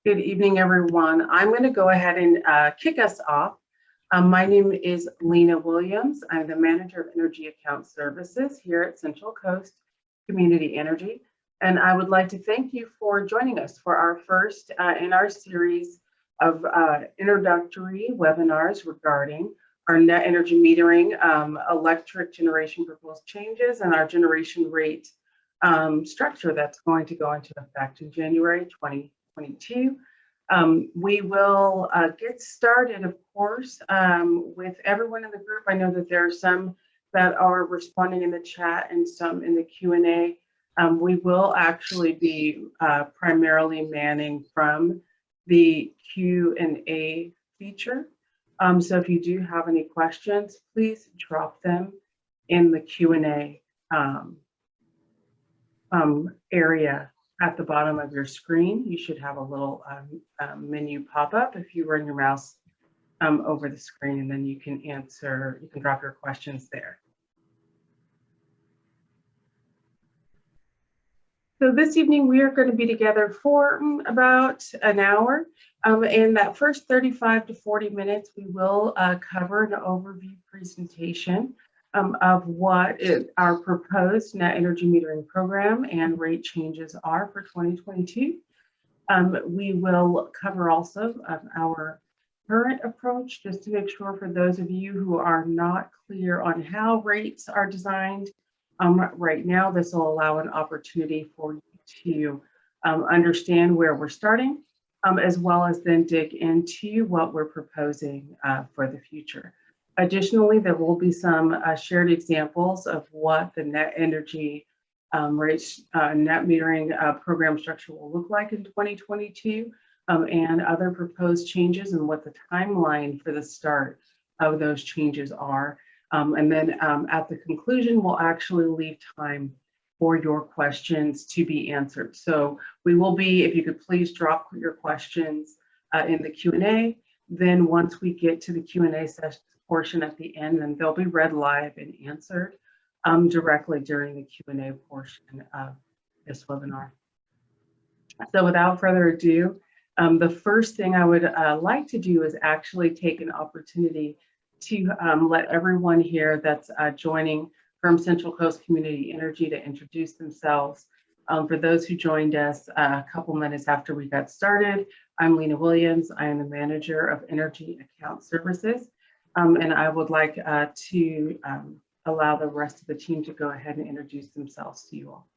Good evening, everyone. I'm going to go ahead and kick us off. My name is Lena Williams. I'm the Manager of Energy Account Services here at Central Coast Community Energy. And I would like to thank you for joining us for our first in our series of introductory webinars regarding our net energy metering, electric generation proposed changes, and our generation rate structure that's going to go into effect in January 2022. We will get started, of course, with everyone in the group. I know that there are some that are responding in the chat and some in the Q&A. We will actually be primarily manning from the Q&A feature. So if you do have any questions, please drop them in the Q&A area at the bottom of your screen. You should have a little menu pop up if you run your mouse over the screen, and then you can drop your questions there. So this evening we are going to be together for about an hour. In that first 35 to 40 minutes, we will cover an overview presentation of what our proposed net energy metering program and rate changes are for 2022. We will cover also our current approach, just to make sure for those of you who are not clear on how rates are designed right now. This will allow an opportunity for you to understand where we're starting, as well as then dig into what we're proposing for the future. Additionally, there will be some shared examples of what the net energy rates net metering program structure will look like in 2022, and other proposed changes and what the timeline for the start of those changes are. And then at the conclusion, we'll actually leave time for your questions to be answered. So we will be, if you could please drop your questions in the Q&A. Then once we get to the Q&A session portion at the end, then they'll be read live and answered directly during the Q&A portion of this webinar. So without further ado, the first thing I would like to do is actually take an opportunity to let everyone here that's joining from Central Coast Community Energy to introduce themselves. For those who joined us a couple minutes after we got started, I'm Lena Williams. I am the Manager of Energy Account Services. And I would like to allow the rest of the team to go ahead and introduce themselves to you all.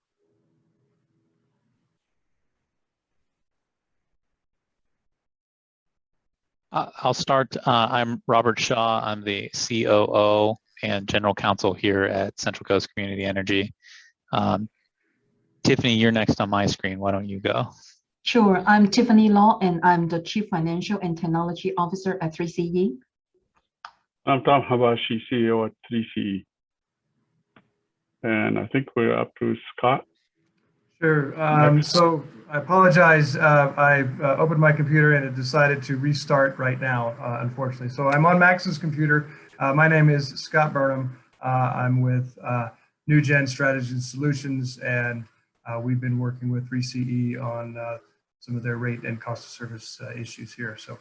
I'll start. I'm Robert Shaw. I'm the COO and General Counsel here at Central Coast Community Energy. Tiffany, you're next on my screen. Why don't you go? Sure. I'm Tiffany Law, and I'm the Chief Financial and Technology Officer at 3CE. I'm Tom Habashi, CEO at 3CE. And I think we're up to Scott. Sure. So I apologize. I opened my computer and it decided to restart right now, unfortunately. So I'm on Max's computer. My name is Scott Burnham. I'm with New Gen Strategies and Solutions, and we've been working with 3CE on some of their rate and cost of service issues here. So.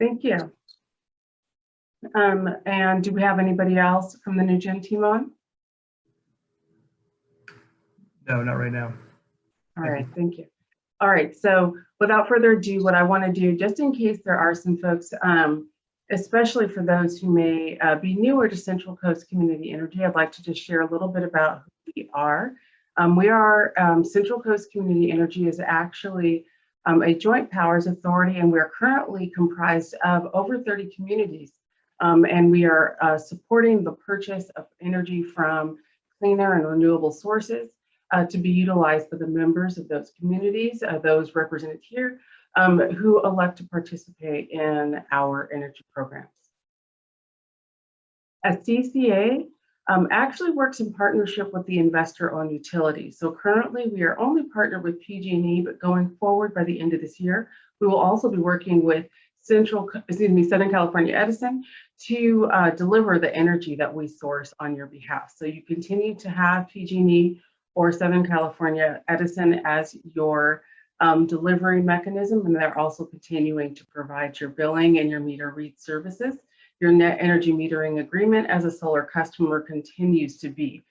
Thank you. And do we have anybody else from the New Gen team on? No, not right now. All right, thank you. All right, so without further ado, what I want to do, just in case there are some folks, especially for those who may be newer to Central Coast Community Energy, I'd like to just share a little bit about who we are. Central Coast Community Energy is actually a joint powers authority, and we're currently comprised of over 30 communities. And we are supporting the purchase of energy from cleaner and renewable sources to be utilized by the members of those communities, those represented here, who elect to participate in our energy programs. CCA actually works in partnership with the investor-owned utility. So currently we are only partnered with PG&E, but going forward by the end of this year, we will also be working with Southern California Edison to deliver the energy that we source on your behalf. So you continue to have PG&E or Southern California Edison as your delivery mechanism, and they're also continuing to provide your billing and your meter read services. Your net energy metering agreement as a solar customer continues to be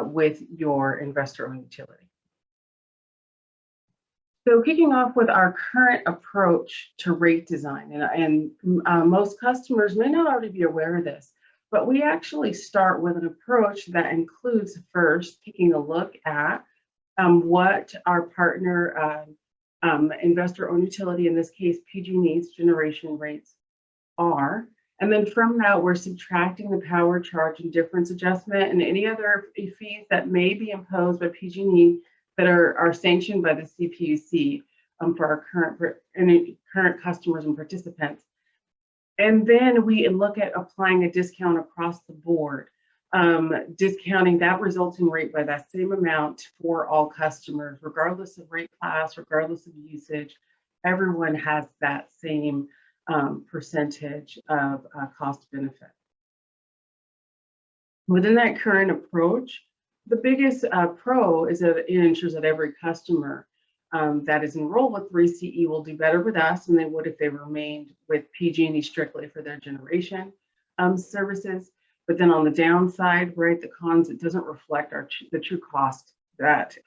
with your investor-owned utility. So kicking off with our current approach to rate design, and most customers may not already be aware of this, but we actually start with an approach that includes first taking a look at what our partner investor-owned utility, in this case PG&E's generation rates are. And then from that, we're subtracting the power charge and difference adjustment and any other fees that may be imposed by PG&E that are sanctioned by the CPUC for our current customers and participants. And then we look at applying a discount across the board, discounting that resulting rate by that same amount for all customers, regardless of rate class, regardless of usage. Everyone has that same percentage of cost benefit. Within that current approach, the biggest pro is that it ensures that every customer that is enrolled with 3CE will do better with us than they would if they remained with PG&E strictly for their generation services. But then on the downside, right, the cons, it doesn't reflect the true cost that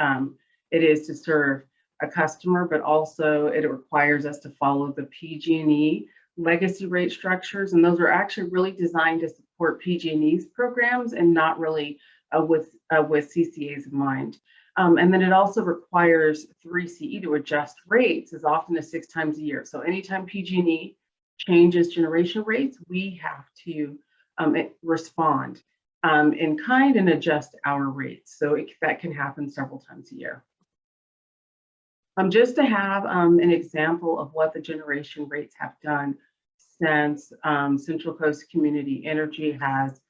it is to serve a customer, but also it requires us to follow the PG&E legacy rate structures, and those are actually really designed to support PG&E's programs and not really with CCAs in mind. And then it also requires 3CE to adjust rates as often as 6 times a year. So anytime PG&E changes generation rates, we have to respond in kind and adjust our rates. So that can happen several times a year. Just to have an example of what the generation rates have done since Central Coast Community Energy has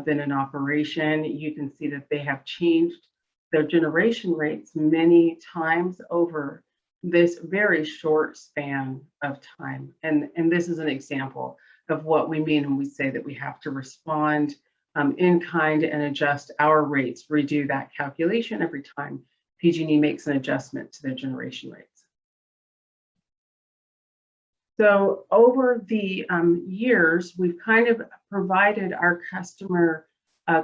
been in operation, you can see that they have changed their generation rates many times over this very short span of time. And this is an example of what we mean when we say that we have to respond in kind and adjust our rates, redo that calculation every time PG&E makes an adjustment to their generation rates. So over the years, we've kind of provided our customer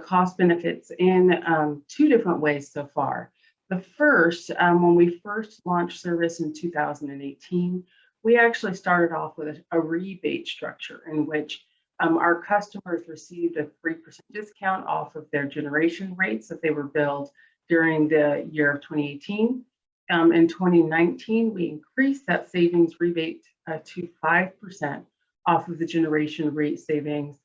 cost benefits in 2 different ways so far. The first, when we first launched service in 2018, we actually started off with a rebate structure in which our customers received a 3% discount off of their generation rates that they were billed during the year of 2018. In 2019, we increased that savings rebate to 5% off of the generation rate savings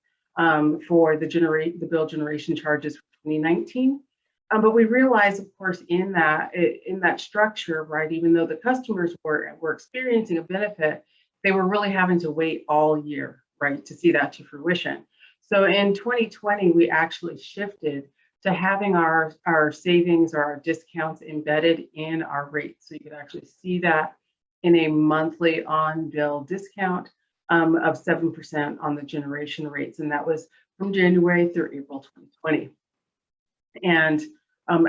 for the bill generation charges for 2019. But we realized, of course, in that structure, right, even though the customers were experiencing a benefit, they were really having to wait all year, right, to see that to fruition. So in 2020, we actually shifted to having our savings or our discounts embedded in our rates. So you could actually see that in a monthly on-bill discount of 7% on the generation rates. And that was from January through April 2020. And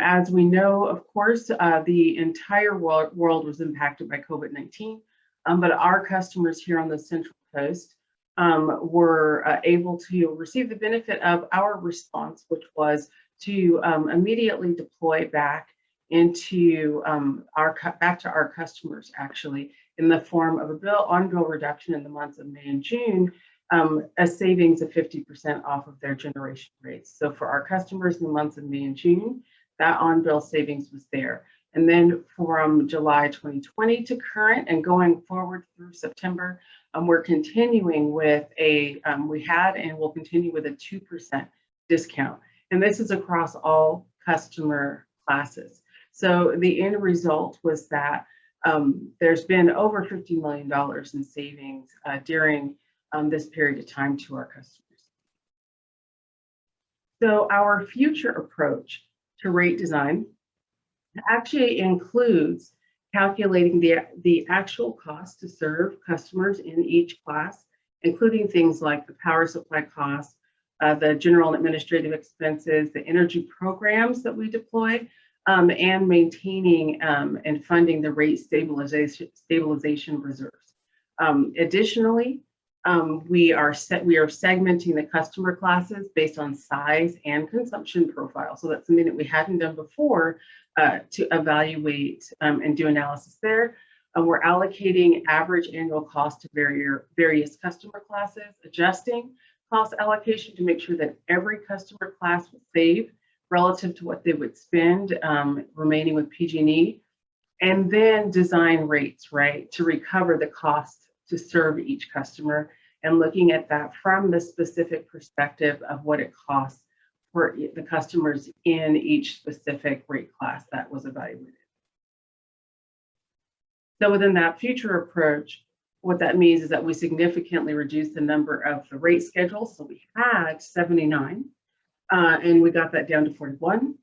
as we know, of course, the entire world was impacted by COVID-19, but our customers here on the Central Coast were able to receive the benefit of our response, which was to immediately deploy back into back to our customers, actually, in the form of a on-bill reduction in the months of May and June, a savings of 50% off of their generation rates. So for our customers in the months of May and June, that on-bill savings was there. And then from July 2020 to current and going forward through September, we're continuing with we had and will continue with a 2% discount. And this is across all customer classes. So the end result was that there's been over $50 million in savings during this period of time to our customers. So our future approach to rate design actually includes calculating the actual cost to serve customers in each class, including things like the power supply costs, the general and administrative expenses, the energy programs that we deploy, and maintaining and funding the rate stabilization reserves. Additionally, we are segmenting the customer classes based on size and consumption profile. So that's something that we hadn't done before to evaluate and do analysis there. We're allocating average annual cost to various customer classes, adjusting cost allocation to make sure that every customer class will save relative to what they would spend remaining with PG&E, and then design rates, right, to recover the cost to serve each customer, and looking at that from the specific perspective of what it costs for the customers in each specific rate class that was evaluated. So within that future approach, what that means is that we significantly reduce the number of the rate schedules. So we had 79, and we got that down to 41.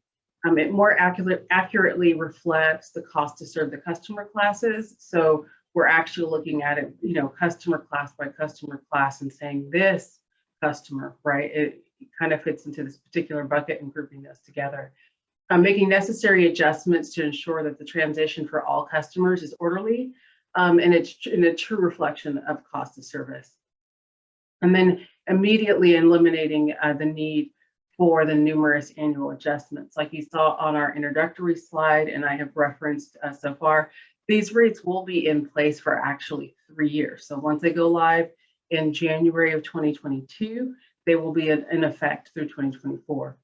It more accurately reflects the cost to serve the customer classes. So we're actually looking at it, customer class by customer class and saying this customer, right? It kind of fits into this particular bucket and grouping those together. Making necessary adjustments to ensure that the transition for all customers is orderly and it's in a true reflection of cost of service. And then immediately eliminating the need for the numerous annual adjustments. Like you saw on our introductory slide, and I have referenced so far, these rates will be in place for actually 3 years. So once they go live in January of 2022, they will be in effect through 2024.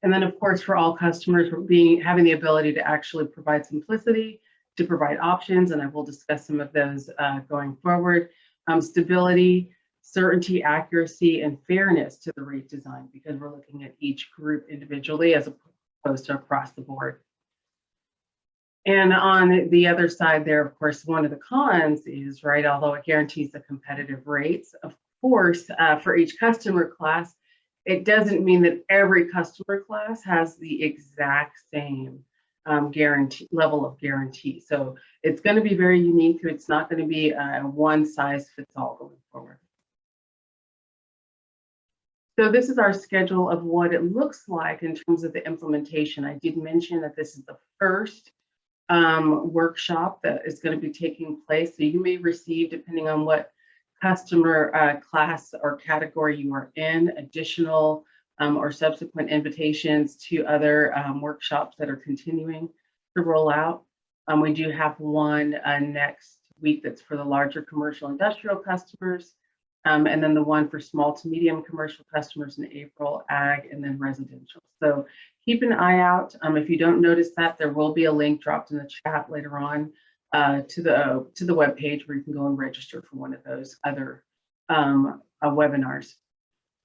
And then, of course, for all customers, having the ability to actually provide simplicity, to provide options, and I will discuss some of those going forward. Stability, certainty, accuracy, and fairness to the rate design, because we're looking at each group individually as opposed to across the board. And on the other side there, of course, one of the cons is, right, although it guarantees the competitive rates, of course, for each customer class, it doesn't mean that every customer class has the exact same level of guarantee. So it's going to be very unique. It's not going to be a one size fits all going forward. So this is our schedule of what it looks like in terms of the implementation. I did mention that this is the first workshop that is going to be taking place. So you may receive, depending on what customer class or category you are in, additional or subsequent invitations to other workshops that are continuing to roll out. We do have one next week that's for the larger commercial industrial customers, and then the one for small to medium commercial customers in April, ag, and then residential. So keep an eye out. If you don't notice that, there will be a link dropped in the chat later on to the web page where you can go and register for one of those other webinars.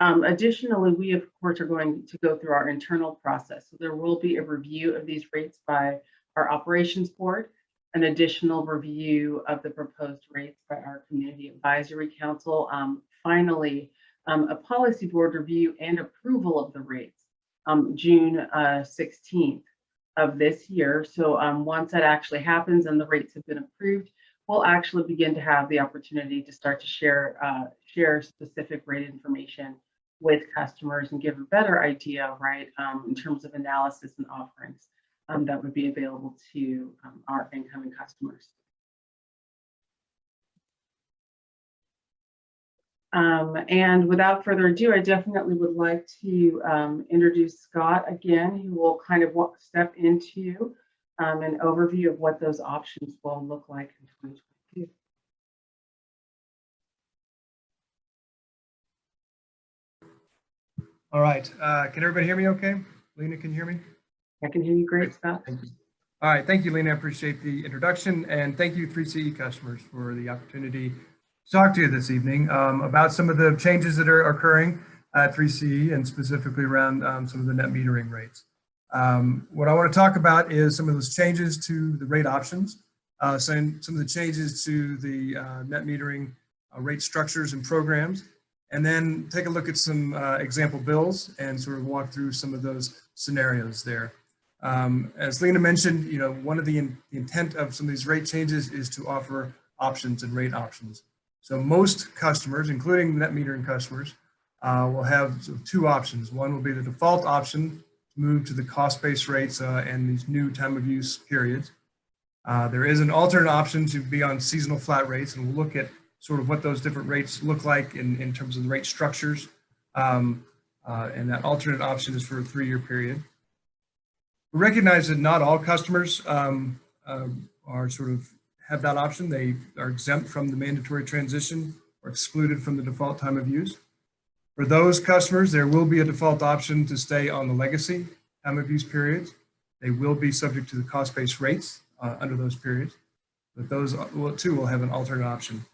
Additionally, we of course are going to go through our internal process. So there will be a review of these rates by our operations board, an additional review of the proposed rates by our community advisory council. Finally, a policy board review and approval of the rates June 16th of this year. So once that actually happens and the rates have been approved, we'll actually begin to have the opportunity to start to share specific rate information with customers and give a better idea, right, in terms of analysis and offerings that would be available to our incoming customers. And without further ado, I definitely would like to introduce Scott again, who will kind of step into an overview of what those options will look like in 2022. All right. Can everybody hear me okay? Lena, can you hear me? I can hear you great, Scott. Thank you. All right. Thank you, Lena. I appreciate the introduction. And thank you, 3CE customers, for the opportunity to talk to you this evening about some of the changes that are occurring at 3CE and specifically around some of the net metering rates. What I want to talk about is some of those changes to the rate options, some of the changes to the net metering rate structures and programs, and then take a look at some example bills and sort of walk through some of those scenarios there. As Lena mentioned, one of the intent of some of these rate changes is to offer options and rate options. So most customers, including net metering customers, will have two options. One will be the default option move to the cost-based rates and these new time of use periods. There is an alternate option to be on seasonal flat rates, and we'll look at sort of what those different rates look like in terms of the rate structures. And that alternate option is for a 3-year period. We recognize that not all customers are sort of have that option. They are exempt from the mandatory transition or excluded from the default time of use. For those customers, there will be a default option to stay on the legacy time of use periods. They will be subject to the cost-based rates under those periods, but those too will have an alternate option.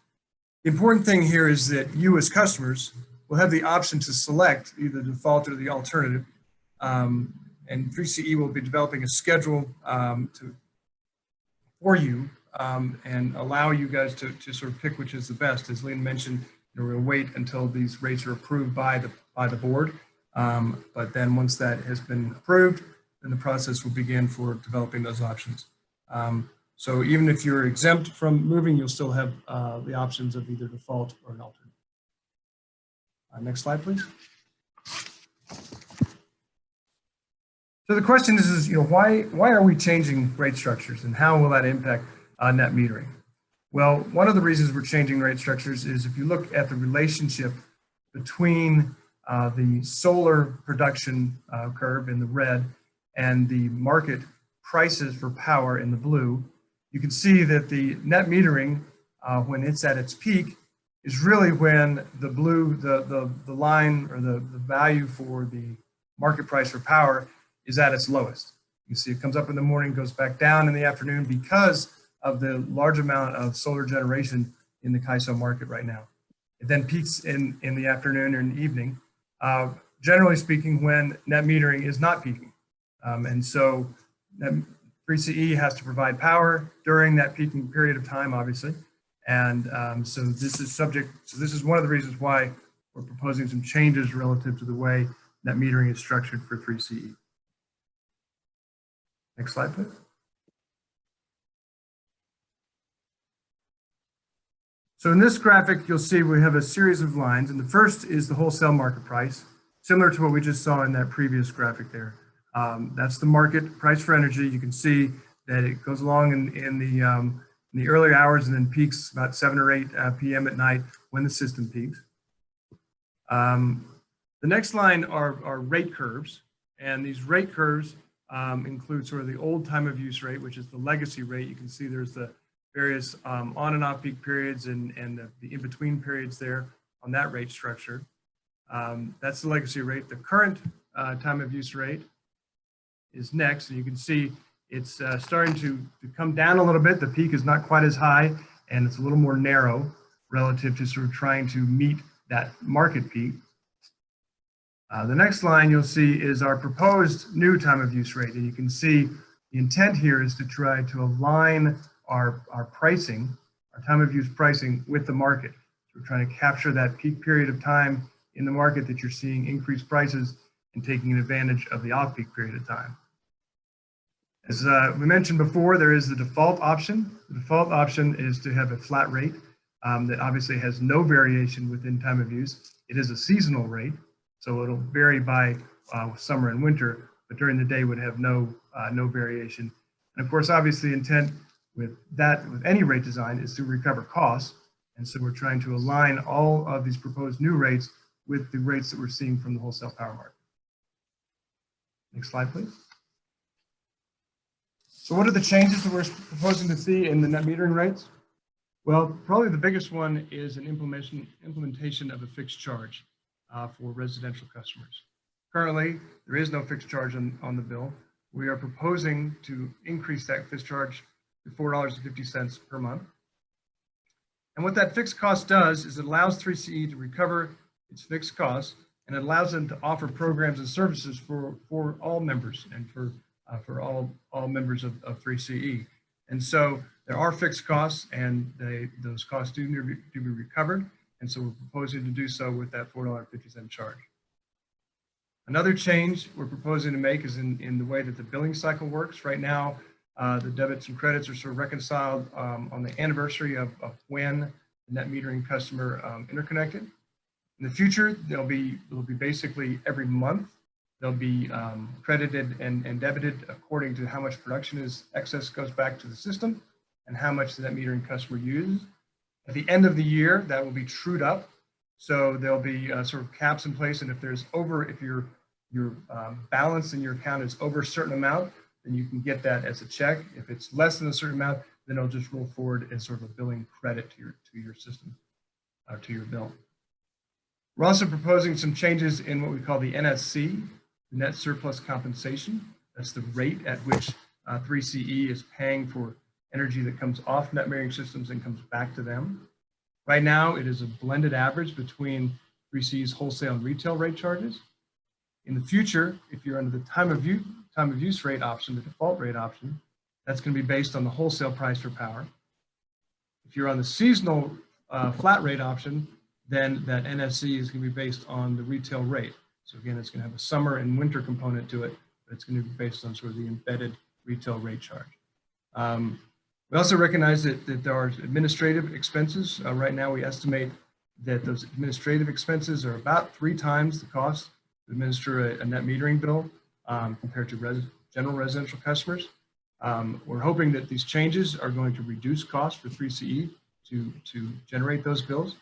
The important thing here is that you as customers will have the option to select either the default or the alternative. And 3CE will be developing a schedule for you and allow you guys to sort of pick which is the best. As Lean mentioned, we're going to wait until these rates are approved by the board. But then once that has been approved, then the process will begin for developing those options. So even if you're exempt from moving, you'll still have the options of either default or an alternate. Next slide, please. So the question is why are we changing rate structures and how will that impact net metering? Well, one of the reasons we're changing rate structures is if you look at the relationship between the solar production curve in the red and the market prices for power in the blue, you can see that the net metering, when it's at its peak, is really when the blue, the line or the value for the market price for power is at its lowest. You see it comes up in the morning, goes back down in the afternoon because of the large amount of solar generation in the CAISO market right now. It then peaks in the afternoon or in the evening, generally speaking, when net metering is not peaking. And so 3CE has to provide power during that peaking period of time, obviously. And so this is one of the reasons why we're proposing some changes relative to the way net metering is structured for 3CE. Next slide, please. So in this graphic, you'll see we have a series of lines, and the first is the wholesale market price, similar to what we just saw in that previous graphic there. That's the market price for energy. You can see that it goes along in the early hours and then peaks about 7 or 8 p.m. at night when the system peaks. The next line are rate curves, and these rate curves include sort of the old time of use rate, which is the legacy rate. You can see there's the various on and off peak periods and the in-between periods there on that rate structure. That's the legacy rate. The current time of use rate is next, and you can see it's starting to come down a little bit. The peak is not quite as high, and it's a little more narrow relative to sort of trying to meet that market peak. The next line you'll see is our proposed new time of use rate, and you can see the intent here is to try to align our pricing, our time of use pricing with the market. So we're trying to capture that peak period of time in the market that you're seeing increased prices and taking advantage of the off-peak period of time. As we mentioned before, there is the default option. The default option is to have a flat rate that obviously has no variation within time of use. It is a seasonal rate, so it'll vary by summer and winter, but during the day would have no variation. And of course, obviously, intent with any rate design is to recover costs. And so we're trying to align all of these proposed new rates with the rates that we're seeing from the wholesale power market. Next slide, please. So what are the changes that we're proposing to see in the net metering rates? Well, probably the biggest one is an implementation of a fixed charge for residential customers. Currently, there is no fixed charge on the bill. We are proposing to increase that fixed charge to $4.50 per month. And what that fixed cost does is it allows 3CE to recover its fixed costs, and it allows them to offer programs and services for all members and for all members of 3CE. And so there are fixed costs, and those costs do need to be recovered. And so we're proposing to do so with that $4.50 charge. Another change we're proposing to make is in the way that the billing cycle works. Right now, the debits and credits are sort of reconciled on the anniversary of when the net metering customer interconnected. In the future, it'll be basically every month They'll be credited and debited according to how much production excess goes back to the system and how much the net metering customer uses. At the end of the year, that will be trued up. So there'll be sort of caps in place, and if your balance in your account is over a certain amount, then you can get that as a check. If it's less than a certain amount, then it'll just roll forward as sort of a billing credit to your system or to your bill. We're also proposing some changes in what we call the NSC, the Net Surplus Compensation. That's the rate at which 3CE is paying for energy that comes off net metering systems and comes back to them. Right now, it is a blended average between 3CE's wholesale and retail rate charges. In the future, if you're under the time of use rate option, the default rate option, that's going to be based on the wholesale price for power. If you're on the seasonal flat rate option, then that NSC is going to be based on the retail rate. So again, it's going to have a summer and winter component to it, but it's going to be based on sort of the embedded retail rate charge. We also recognize that there are administrative expenses. Right now, we estimate that those administrative expenses are about 3 times the cost to administer a net metering bill compared to general residential customers. We're hoping that these changes are going to reduce costs for 3CE to generate those bills,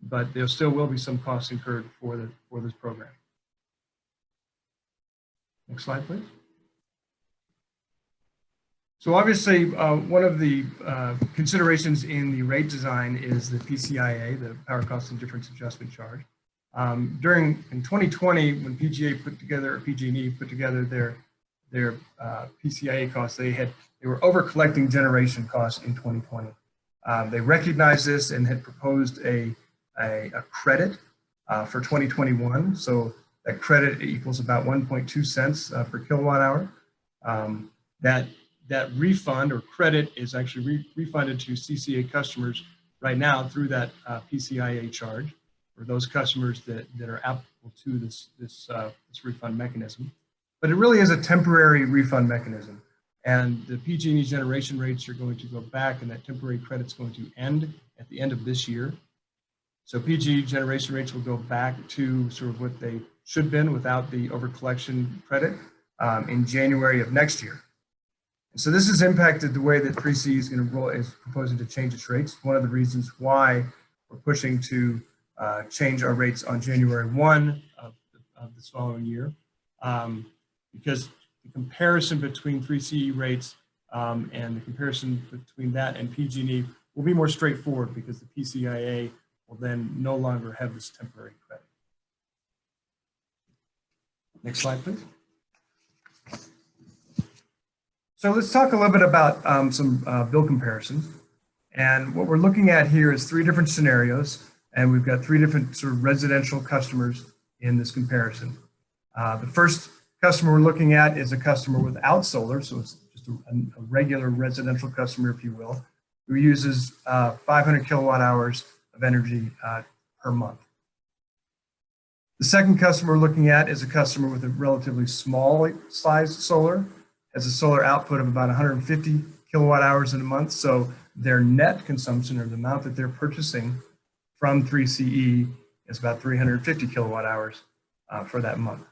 but there still will be some costs incurred for this program. Next slide, please. So obviously, one of the considerations in the rate design is the PCIA, the Power Cost and Difference Adjustment Charge. In 2020, when PG&E put together their PCIA costs, they were over collecting generation costs in 2020. They recognized this and had proposed a credit for 2021. So that credit equals about 1.2 cents per kilowatt hour. That refund or credit is actually refunded to CCA customers right now through that PCIA charge for those customers that are applicable to this refund mechanism. But it really is a temporary refund mechanism. And the PG&E generation rates are going to go back, and that temporary credit's going to end at the end of this year. So PG&E generation rates will go back to sort of what they should have been without the overcollection credit in January of next year. And so this has impacted the way that 3CE is proposing to change its rates. One of the reasons why we're pushing to change our rates on January 1 of this following year, because the comparison between 3CE rates and the comparison between that and PG&E will be more straightforward because the PCIA will then no longer have this temporary credit. Next slide, please. So let's talk a little bit about some bill comparisons. And what we're looking at here is 3 different scenarios, and we've got 3 different sort of residential customers in this comparison. The first customer we're looking at is a customer without solar, so it's just a regular residential customer, if you will, who uses 500 kilowatt hours of energy per month. The second customer we're looking at is a customer with a relatively small size solar, has a solar output of about 150 kilowatt hours in a month, so their net consumption, or the amount that they're purchasing from 3CE, is about 350 kilowatt hours for that month.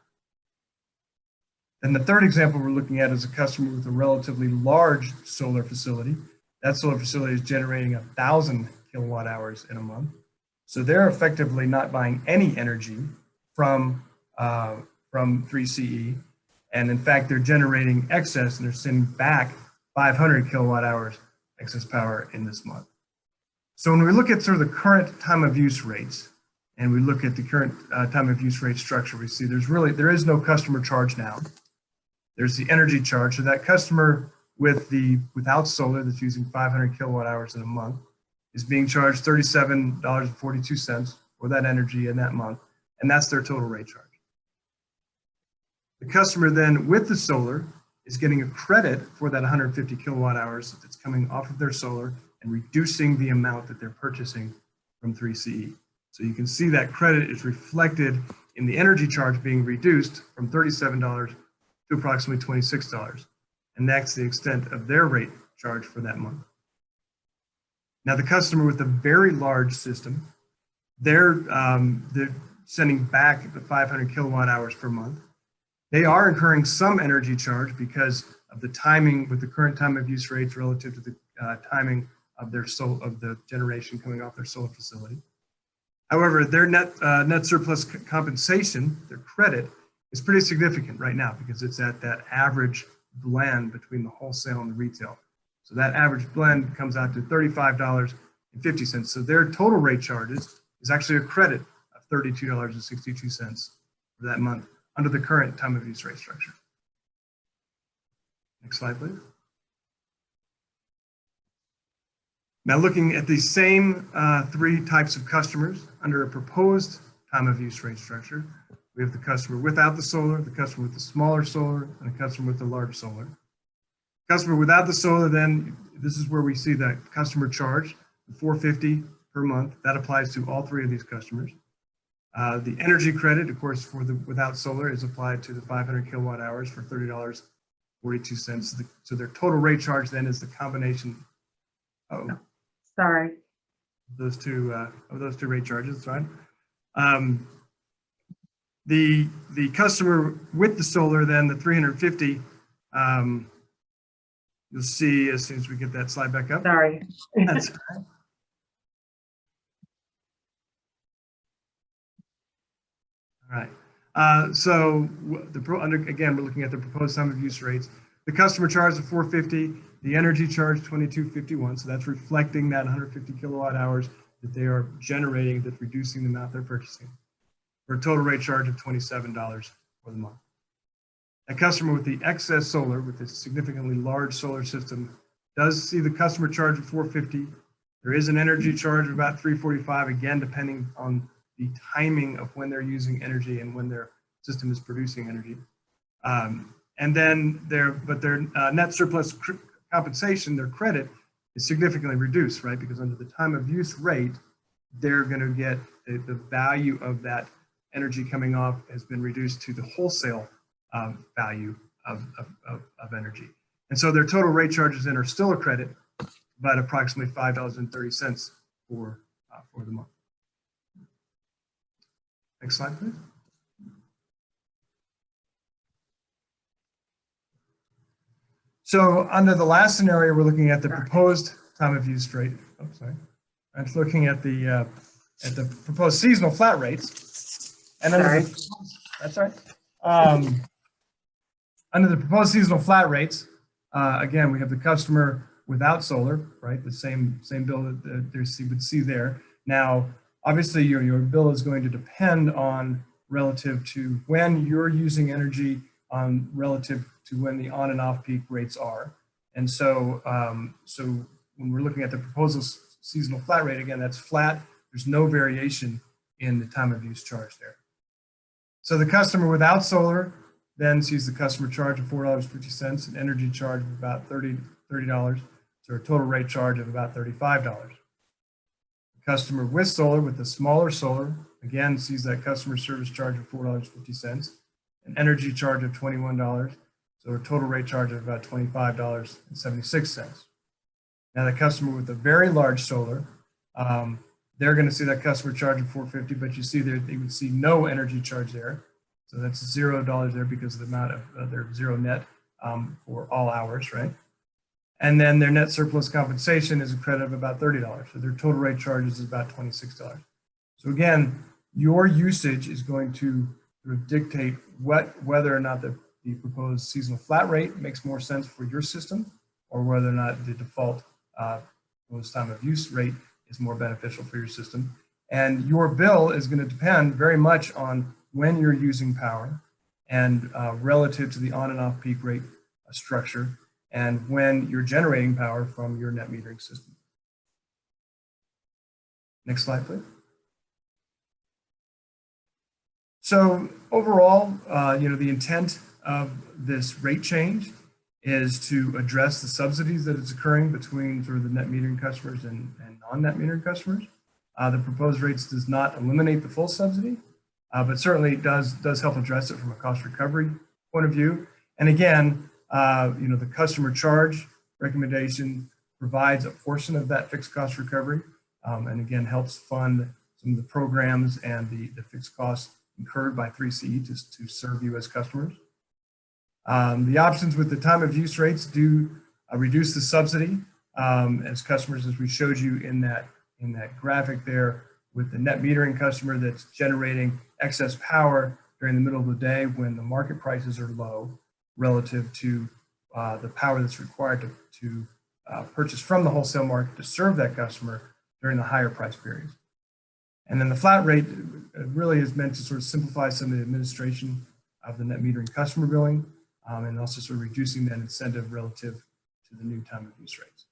Then the third example we're looking at is a customer with a relatively large solar facility. That solar facility is generating 1,000 kilowatt hours in a month. So they're effectively not buying any energy from 3CE. And in fact, they're generating excess, and they're sending back 500 kilowatt hours excess power in this month. So when we look at sort of the current time of use rates, and we look at the current time of use rate structure, we see there is no customer charge now. There's the energy charge. So that customer without solar that's using 500 kilowatt hours in a month is being charged $37.42 for that energy in that month, and that's their total rate charge. The customer then with the solar is getting a credit for that 150 kilowatt hours that's coming off of their solar and reducing the amount that they're purchasing from 3CE. So you can see that credit is reflected in the energy charge being reduced from $37 to approximately $26. And that's the extent of their rate charge for that month. Now the customer with a very large system, their sending back the 500 kilowatt hours per month. They are incurring some energy charge because of the timing with the current time of use rates relative to the timing of the generation coming off their solar facility. However, their net surplus compensation, their credit, is pretty significant right now because it's at that average blend between the wholesale and the retail. So that average blend comes out to $35.50. So their total rate charges is actually a credit of $32.62 for that month under the current time of use rate structure. Next slide, please. Now looking at the same three types of customers under a proposed time of use rate structure, we have the customer without the solar, the customer with the smaller solar, and the customer with the large solar. Customer without the solar, then this is where we see that customer charge, $450 per month. That applies to all three of these customers. The energy credit, of course, for the without solar is applied to the 500 kilowatt hours for $30.42. So their total rate charge then is the combination of those two rate charges. That's right. The customer with the solar, then the 350. You'll see as soon as we get that slide back up. Sorry. That's all right. All right. So again, we're looking at the proposed time of use rates. The customer charge of $450, the energy charge $22.51. So that's reflecting that 150 kilowatt hours that they are generating, that's reducing the amount they're purchasing, for a total rate charge of $27 for the month. A customer with the excess solar, with a significantly large solar system, does see the customer charge of $450. There is an energy charge of about $345, again, depending on the timing of when they're using energy and when their system is producing energy. And then their net surplus compensation, their credit, is significantly reduced, right? Because under the time of use rate, they're going to get the value of that energy coming off has been reduced to the wholesale value of energy. And so their total rate charges then are still a credit, but approximately $5.30 for the month. Next slide, please. So under the last scenario, we're looking at the proposed time of use rate. Oh, sorry. I'm looking at the proposed seasonal flat rates. And under that's right. Under the proposed seasonal flat rates, again, we have the customer without solar, right? The same bill that you would see there. Now, obviously, your bill is going to depend on relative to when you're using energy on relative to when the on and off peak rates are. And so, so when we're looking at the proposal seasonal flat rate, again, that's flat. There's no variation in the time of use charge there. So the customer without solar then sees the customer charge of $4.50, an energy charge of about $30, so a total rate charge of about $35. The customer with solar, with the smaller solar, again sees that customer service charge of $4.50, an energy charge of $21, so a total rate charge of about $25.76. Now the customer with a very large solar, they're going to see that customer charge of $4.50, but you see there they would see no energy charge there. So that's $0 there because of the amount of their zero net for all hours, right? And then their net surplus compensation is a credit of about $30. So their total rate charge is about $26. So again, your usage is going to sort of dictate whether or not the proposed seasonal flat rate makes more sense for your system, or whether or not the default proposed time of use rate is more beneficial for your system. And your bill is going to depend very much on when you're using power and relative to the on and off peak rate structure, and when you're generating power from your net metering system. Next slide, please. So overall, the intent of this rate change is to address the subsidies that is occurring between sort of the net metering customers and non-net metering customers. The proposed rates does not eliminate the full subsidy, but certainly does help address it from a cost recovery point of view. And again, the customer charge recommendation provides a portion of that fixed cost recovery, and again helps fund some of the programs and the fixed costs incurred by 3CE to serve you as customers. The options with the time of use rates do reduce the subsidy as customers, as we showed you in that graphic there, with the net metering customer that's generating excess power during the middle of the day when the market prices are low relative to the power that's required to purchase from the wholesale market to serve that customer during the higher price periods. And then the flat rate really is meant to sort of simplify some of the administration of the net metering customer billing, and also sort of reducing that incentive relative to the new time of use rates.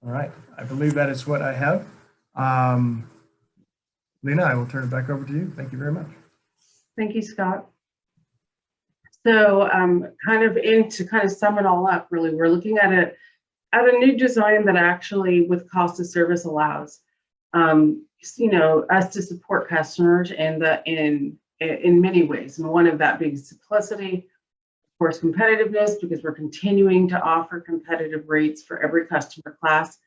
All right, I believe that is what I have. Lena, I will turn it back over to you. Thank you very much. Thank you, Scott. So to sum it all up, really, we're looking at a new design that actually, with cost of service, allows us to support customers in many ways. And one of that being simplicity, of course, competitiveness, because we're continuing to offer competitive rates for every customer class.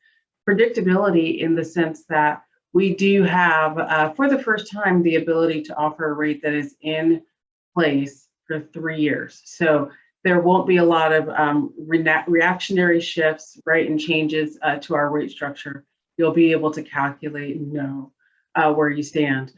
Predictability in the sense that we do have, for the first time, the ability to offer a rate that is in place for 3 years. So there won't be a lot of reactionary shifts, right, and changes to our rate structure. You'll be able to calculate and know where you stand.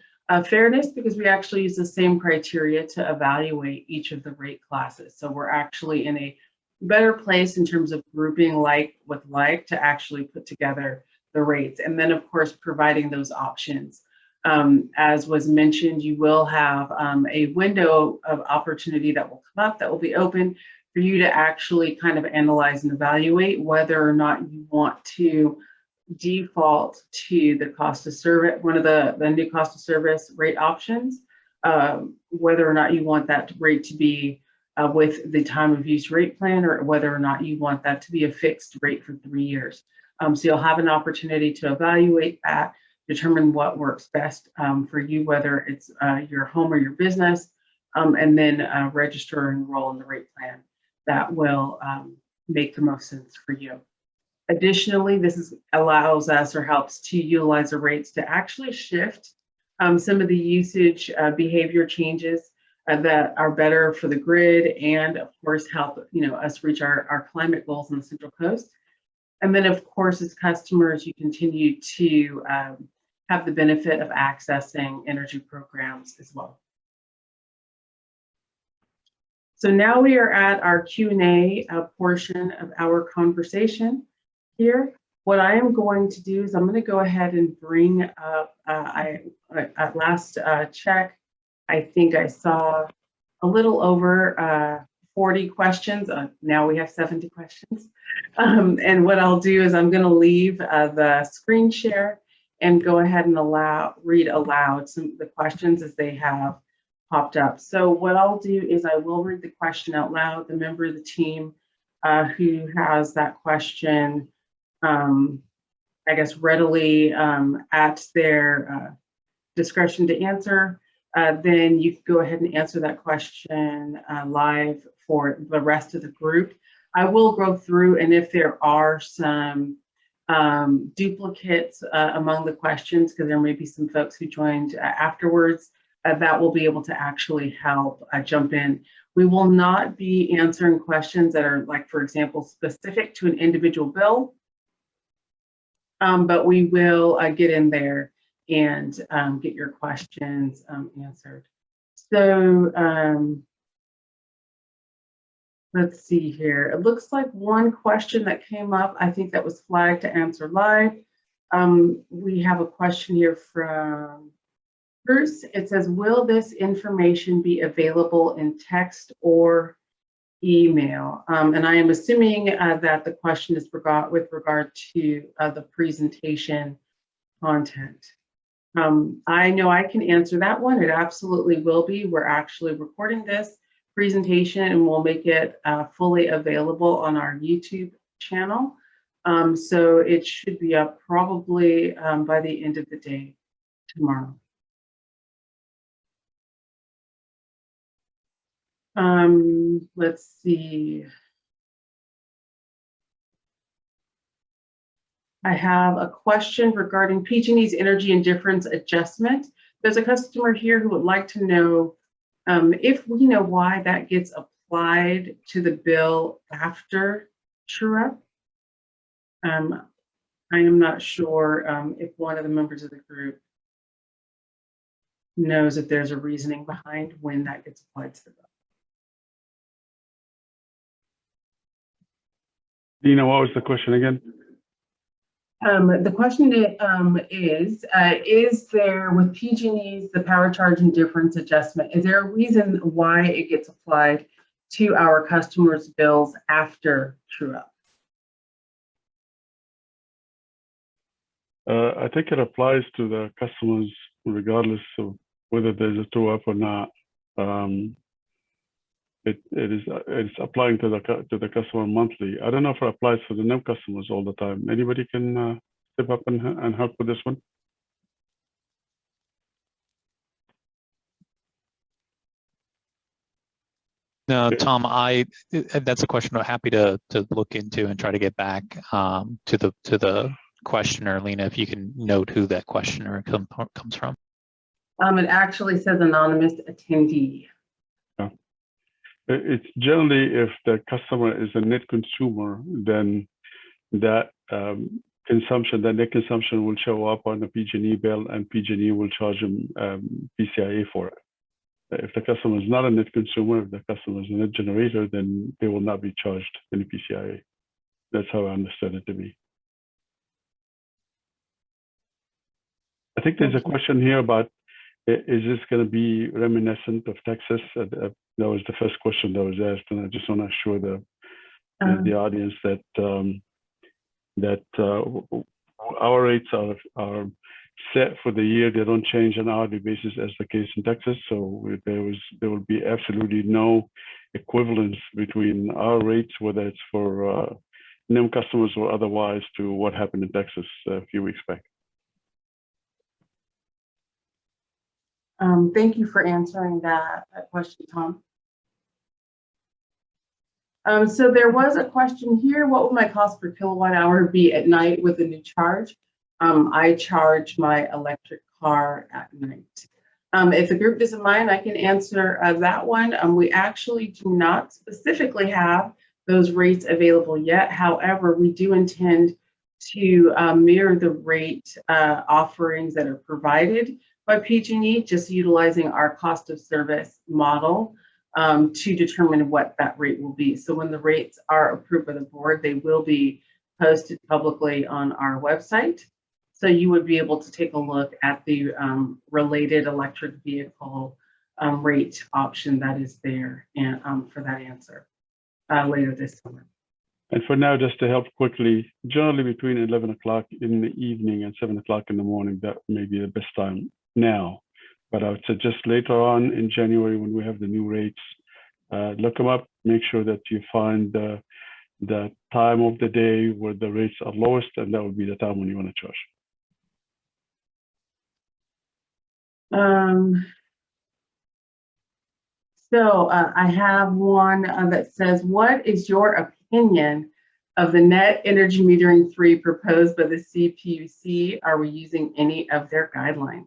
Fairness, because we actually use the same criteria to evaluate each of the rate classes. So we're actually in a better place in terms of grouping like with like to actually put together the rates. And then, of course, providing those options. As was mentioned, you will have a window of opportunity that will come up, that will be open for you to actually kind of analyze and evaluate whether or not you want to default to the cost of service, one of the new cost of service rate options, whether or not you want that rate to be with the time of use rate plan, or whether or not you want that to be a fixed rate for 3 years. So you'll have an opportunity to evaluate that, determine what works best for you, whether it's your home or your business, and then register and enroll in the rate plan that will make the most sense for you. Additionally, this allows us or helps to utilize the rates to actually shift some of the usage behavior changes that are better for the grid, and of course help us reach our climate goals on the Central Coast. And then, of course, as customers, you continue to have the benefit of accessing energy programs as well. So now we are at our Q&A portion of our conversation here. What I am going to do is I'm going to go ahead and bring up, at last check, I think I saw a little over 40 questions. Now we have 70 questions. And what I'll do is I'm going to leave the screen share and go ahead and read aloud some of the questions as they have popped up. So what I'll do is I will read the question out loud. The member of the team who has that question, I guess, readily at their discretion to answer, then you can go ahead and answer that question live for the rest of the group. I will go through, and if there are some duplicates among the questions, because there may be some folks who joined afterwards, that will be able to actually help jump in. We will not be answering questions that are, like, for example, specific to an individual bill, but we will get in there and get your questions answered. So let's see here. It looks like one question that came up, I think that was flagged to answer live. We have a question here from Bruce. It says, will this information be available in text or email? And I am assuming that the question is with regard to the presentation content. I know I can answer that one. It absolutely will be. We're actually recording this presentation and we'll make it fully available on our YouTube channel. So it should be up probably by the end of the day tomorrow. Let's see. I have a question regarding PG&E's energy indifference adjustment. There's a customer here who would like to know if we know why that gets applied to the bill after true-up. I am not sure if one of the members of the group knows if there's a reasoning behind when that gets applied to the bill. Dina, what was the question again? The question is there, with PG&E's, the power charge indifference adjustment, is there a reason why it gets applied to our customers' bills after true-up? I think it applies to the customers regardless of whether there's a true-up or not. It's applying to the customer monthly. I don't know if it applies to the NEM customers all the time. Anybody can step up and help with this one? No, Okay. Tom, that's a question I'm happy to look into and try to get back to the questioner. Lena, if you can note who that questioner comes from. It actually says anonymous attendee. Yeah. It's generally if the customer is a net consumer, then that net consumption will show up on the PG&E bill, and PG&E will charge them PCIA for it. If the customer is not a net consumer, if the customer is a net generator, then they will not be charged any PCIA. That's how I understand it to be. I think there's a question here about, is this going to be reminiscent of Texas? That was the first question that was asked, and I just want to assure the audience that our rates are set for the year. They don't change on an hourly basis as the case in Texas. So there will be absolutely no equivalence between our rates, whether it's for NEM customers or otherwise, to what happened in Texas a few weeks back. Thank you for answering that question, Tom. So there was a question here: what would my cost per kilowatt hour be at night with a new charge? I charge my electric car at night. If the group doesn't mind, I can answer that one. We actually do not specifically have those rates available yet. However, we do intend to mirror the rate offerings that are provided by PG&E, just utilizing our cost of service model to determine what that rate will be. So when the rates are approved by the board, they will be posted publicly on our website. So you would be able to take a look at the related electric vehicle rate option that is there, and for that answer later this summer. And for now, just to help quickly, generally between 11 o'clock in the evening and 7 o'clock in the morning, that may be the best time now. But I would suggest later on in January, when we have the new rates, look them up, make sure that you find the time of the day where the rates are lowest, and that would be the time when you want to charge. So I have one that says, what is your opinion of the net energy metering 3 proposed by the CPUC? Are we using any of their guidelines?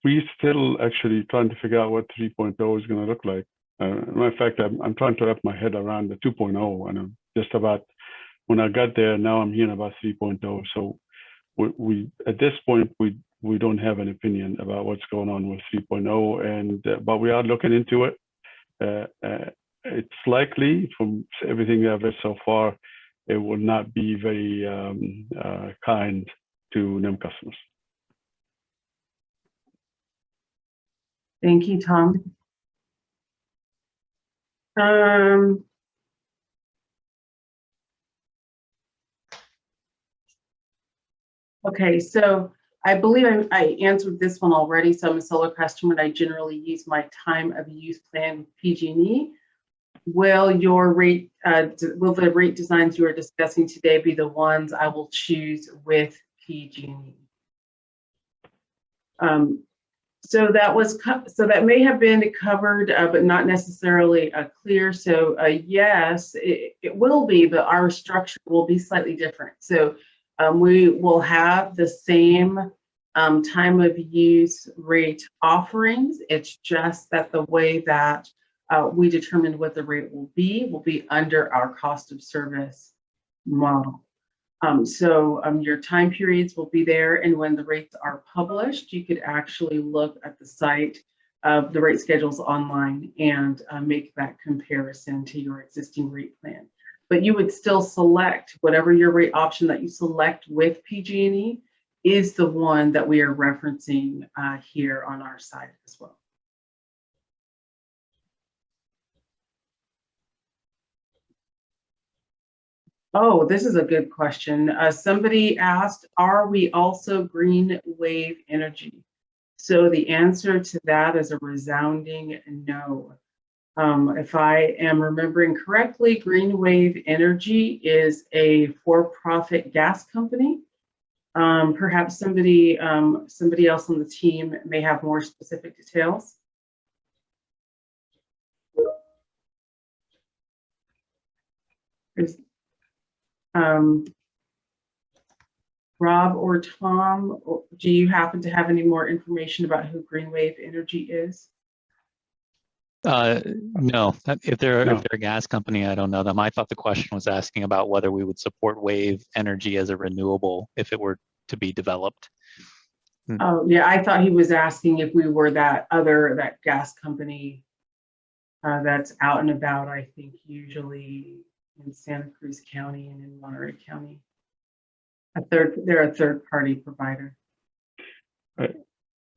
We're still actually trying to figure out what 3.0 is going to look like. Matter of fact, I'm trying to wrap my head around the 2.0, and I'm just about, when I got there, now I'm hearing about 3.0. So we at this point, we don't have an opinion about what's going on with 3.0, and but we are looking into it. It's likely, from everything I've read so far, it will not be very kind to NEM customers. Thank you, Tom. Okay, so I believe I answered this one already. So I'm a solar customer, and I generally use my time of use plan with PG&E. Will your rate, will the rate designs you are discussing today be the ones I will choose with PG&E? So that was so that may have been covered, but not necessarily clear. So yes, it will be, but our structure will be slightly different. So we will have the same time of use rate offerings. It's just that the way that we determined what the rate will be under our cost of service model. So your time periods will be there, and when the rates are published, you could actually look at the site of the rate schedules online and make that comparison to your existing rate plan. But you would still select whatever your rate option that you select with PG&E is the one that we are referencing here on our side as well. Oh, this is a good question. Somebody asked, are we also green wave energy? So the answer to that is a resounding no. If I am remembering correctly, Green Wave Energy is a for-profit gas company. Perhaps somebody else on the team may have more specific details. Rob or Tom, do you happen to have any more information about who Green Wave Energy is? No, if they're a gas company, I don't know them. I thought the question was asking about whether we would support wave energy as a renewable if it were to be developed. Oh yeah, I thought he was asking if we were that gas company that's out and about, I think usually in Santa Cruz County and in Monterey County. They're a third party provider.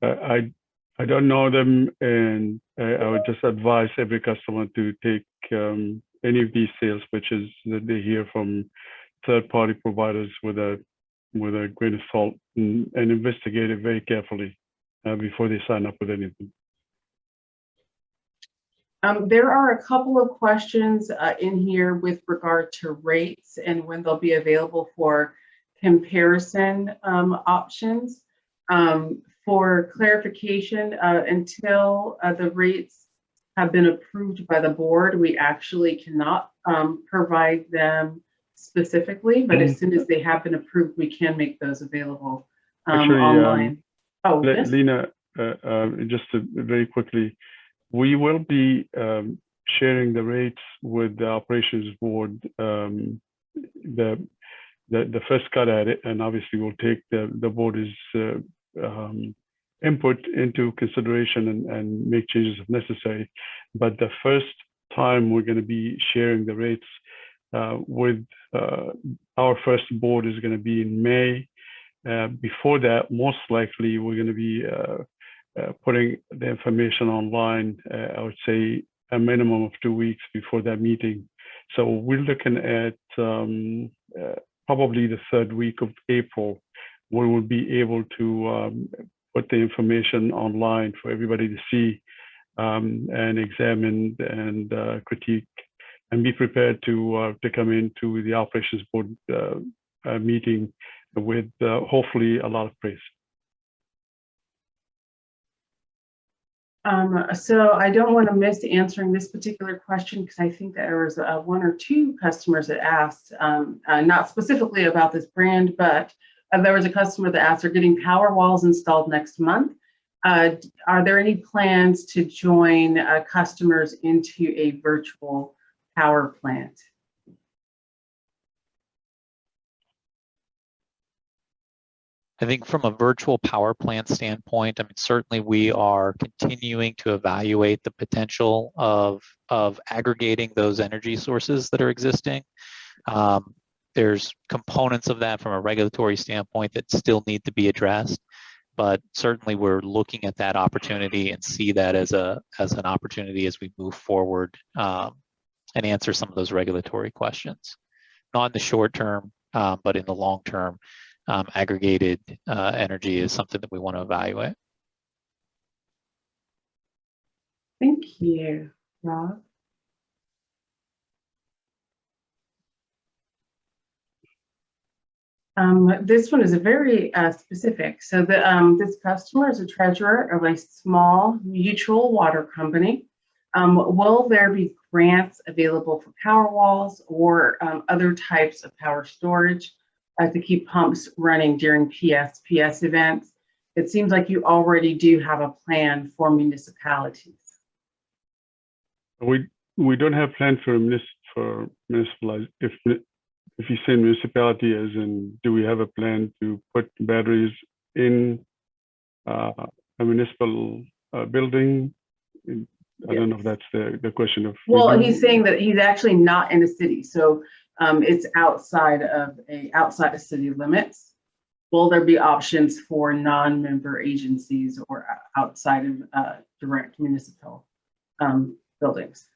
I don't know them, and I would just advise every customer to take any of these sales pitches that they hear from third party providers with a grain of salt and investigate it very carefully before they sign up with anything. There are a couple of questions in here with regard to rates and when they'll be available for comparison options. For clarification, until the rates have been approved by the board, we actually cannot provide them specifically, but as soon as they have been approved, we can make those available online. Yes? Lena, just very quickly, we will be sharing the rates with the operations board, the first cut at it, and obviously we'll take the board's input into consideration and make changes if necessary. But the first time we're going to be sharing the rates with our first board is going to be in May. Before that, most likely we're going to be putting the information online, I would say a minimum of 2 weeks before that meeting. So we're looking at probably the third week of April, where we'll be able to put the information online for everybody to see and examine and critique, and be prepared to come into the operations board meeting with hopefully a lot of praise. So I don't want to miss answering this particular question because I think that there was one or two customers that asked, not specifically about this brand, but there was a customer that asked, they're getting power walls installed next month. Are there any plans to join customers into a virtual power plant? I think from a virtual power plant standpoint, I mean, certainly we are continuing to evaluate the potential of aggregating those energy sources that are existing. There's components of that from a regulatory standpoint that still need to be addressed, but certainly we're looking at that opportunity and see that as an opportunity as we move forward and answer some of those regulatory questions. Not in the short term, but in the long term. Aggregated energy is something that we want to evaluate. Thank you, Rob. This one is a very specific. So this customer is a treasurer of a small mutual water company. Will there be grants available for power walls or other types of power storage to keep pumps running during PS events? It seems like you already do have a plan for municipalities. We don't have plan for municipal. If you say municipality, as in, do we have a plan to put batteries in a municipal building? I don't know if that's the question of. Well, he's saying that he's actually not in a city, so it's outside of city limits. Will there be options for non-member agencies or outside of direct municipal buildings?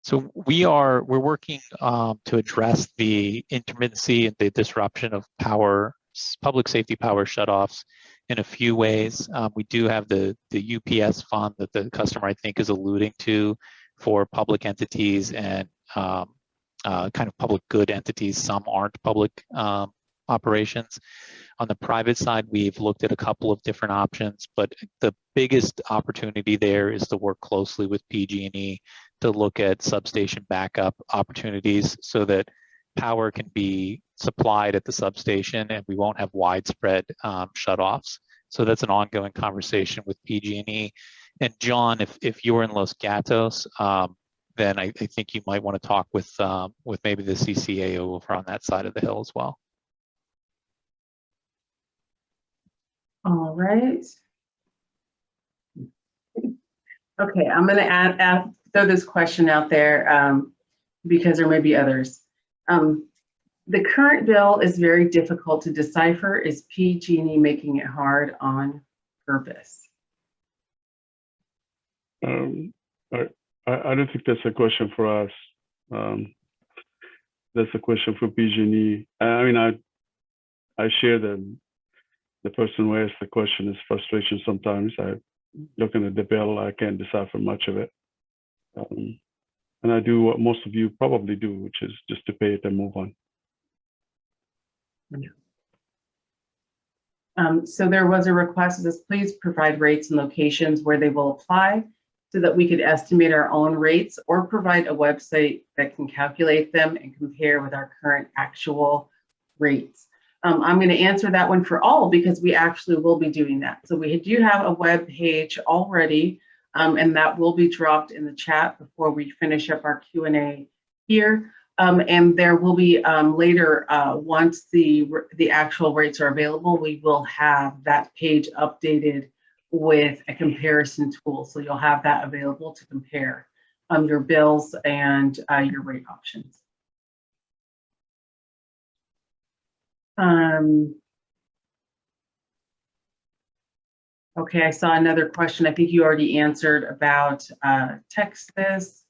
So we're working to address the intermittency and the disruption of public safety power shutoffs in a few ways. We do have the UPS fund that the customer, I think, is alluding to for public entities and kind of public good entities. Some aren't public operations. On the private side, we've looked at a couple of different options, but the biggest opportunity there is to work closely with PG&E to look at substation backup opportunities so that power can be supplied at the substation and we won't have widespread shutoffs. So that's an ongoing conversation with PG&E. And John, if you're in Los Gatos, then I think you might want to talk with maybe the CCAO over on that side of the hill as well. All right. Okay, I'm going to throw this question out there because there may be others. The current bill is very difficult to decipher. Is PG&E making it hard on purpose? I don't think that's a question for us. That's a question for PG&E. I mean, I share the person who asked the question is frustration sometimes. Looking at the bill, I can't decipher much of it. And I do what most of you probably do, which is just to pay it and move on. So there was a request that says, please provide rates and locations where they will apply so that we could estimate our own rates or provide a website that can calculate them and compare with our current actual rates. I'm going to answer that one for all because we actually will be doing that. So we do have a web page already, and that will be dropped in the chat before we finish up our Q&A here. And there will be later, once the actual rates are available, we will have that page updated with a comparison tool. So you'll have that available to compare your bills and your rate options. Okay, I saw another question. I think you already answered about Texas.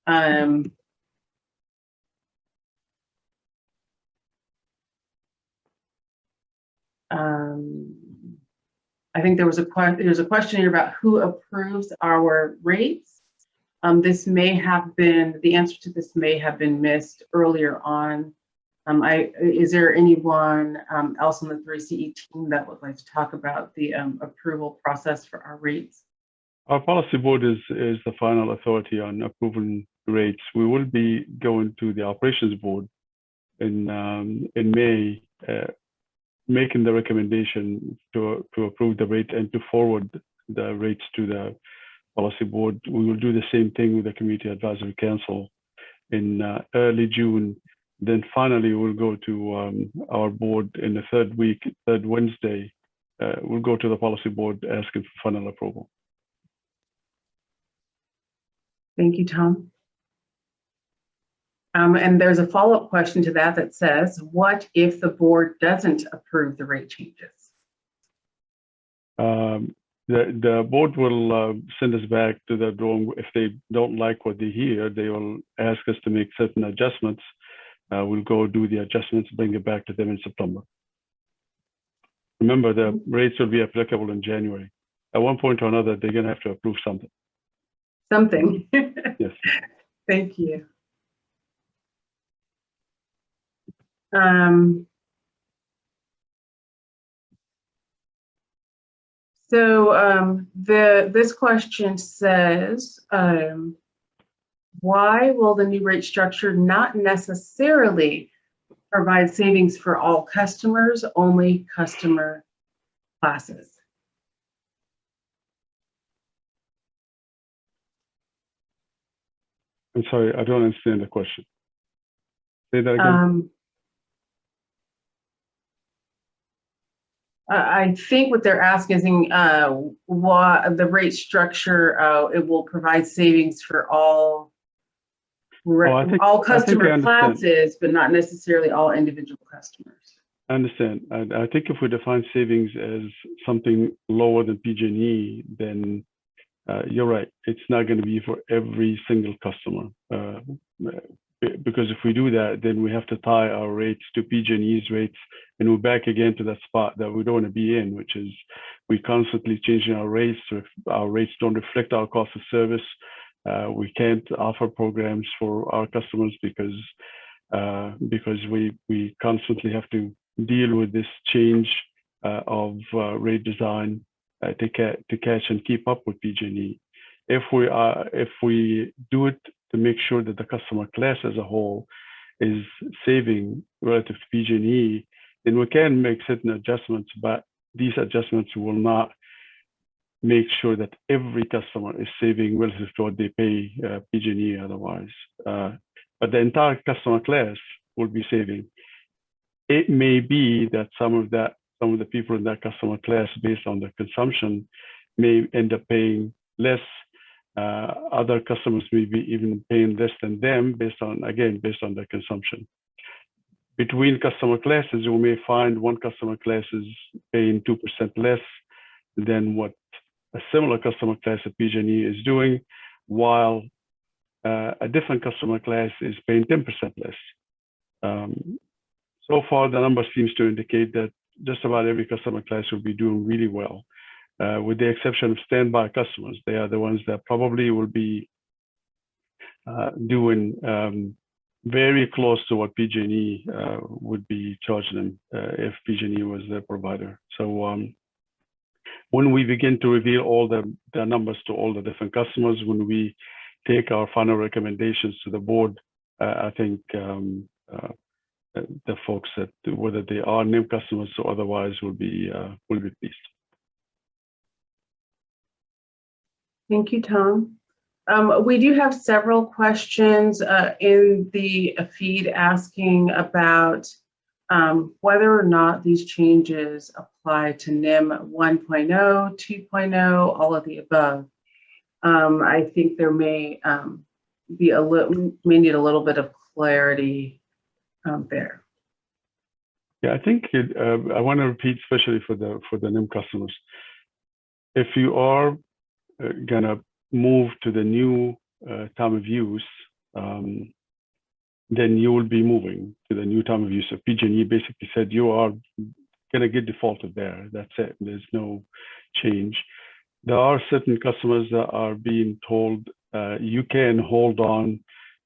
I think there's a question here about who approves our rates. This may have been, the answer to this may have been missed earlier on. Is there anyone else on the 3CE team that would like to talk about the approval process for our rates? Our policy board is the final authority on approving rates. We will be going to the operations board in May, making the recommendation to approve the rate and to forward the rates to the policy board. We will do the same thing with the Community Advisory Council in early June. Then finally, we'll go to our board in the third Wednesday. We'll go to the policy board asking for final approval. Thank you, Tom. And there's a follow-up question to that says, what if the board doesn't approve the rate changes? The board will send us back to the drawing. If they don't like what they hear, they will ask us to make certain adjustments. We'll go do the adjustments, bring it back to them in September. Remember, the rates will be applicable in January. At one point or another, they're going to have to approve something. Something. Yes. Thank you. This question says, why will the new rate structure not necessarily provide savings for all customers, only customer classes? I'm sorry, I don't understand the question. Say that again. I think what they're asking is what the rate structure, it will provide savings for all customer classes, but not necessarily all individual customers. I understand. I think if we define savings as something lower than PG&E, then you're right. It's not going to be for every single customer. Because if we do that, then we have to tie our rates to PG&E's rates, and we're back again to that spot that we don't want to be in, which is we constantly changing our rates. So if our rates don't reflect our cost of service, we can't offer programs for our customers because we constantly have to deal with this change of rate design to catch and keep up with PG&E. If we do it to make sure that the customer class as a whole is saving relative to PG&E, then we can make certain adjustments, but these adjustments will not make sure that every customer is saving relative to what they pay PG&E otherwise. But the entire customer class will be saving. It may be that some of the people in that customer class, based on the consumption, may end up paying less. Other customers may be even paying less than them based on their consumption. Between customer classes, we may find one customer class is paying 2% less than what a similar customer class at PG&E is doing, while a different customer class is paying 10% less. So far, the number seems to indicate that just about every customer class will be doing really well. With the exception of standby customers. They are the ones that probably will be doing very close to what PG&E would be charging them if PG&E was their provider. So when we begin to reveal all the numbers to all the different customers, when we take our final recommendations to the board, I think the folks that, whether they are NEM customers or otherwise, will be pleased. Thank you, Tom. We do have several questions in the feed asking about whether or not these changes apply to NEM 1.0, 2.0, all of the above. I think there may need a little bit of clarity there. Yeah, I think I want to repeat, especially for the NEM customers. If you are gonna move to the new time of use, then you will be moving to the new time of use. So PG&E basically said you are gonna get defaulted there. That's it. There's no change. There are certain customers that are being told you can hold on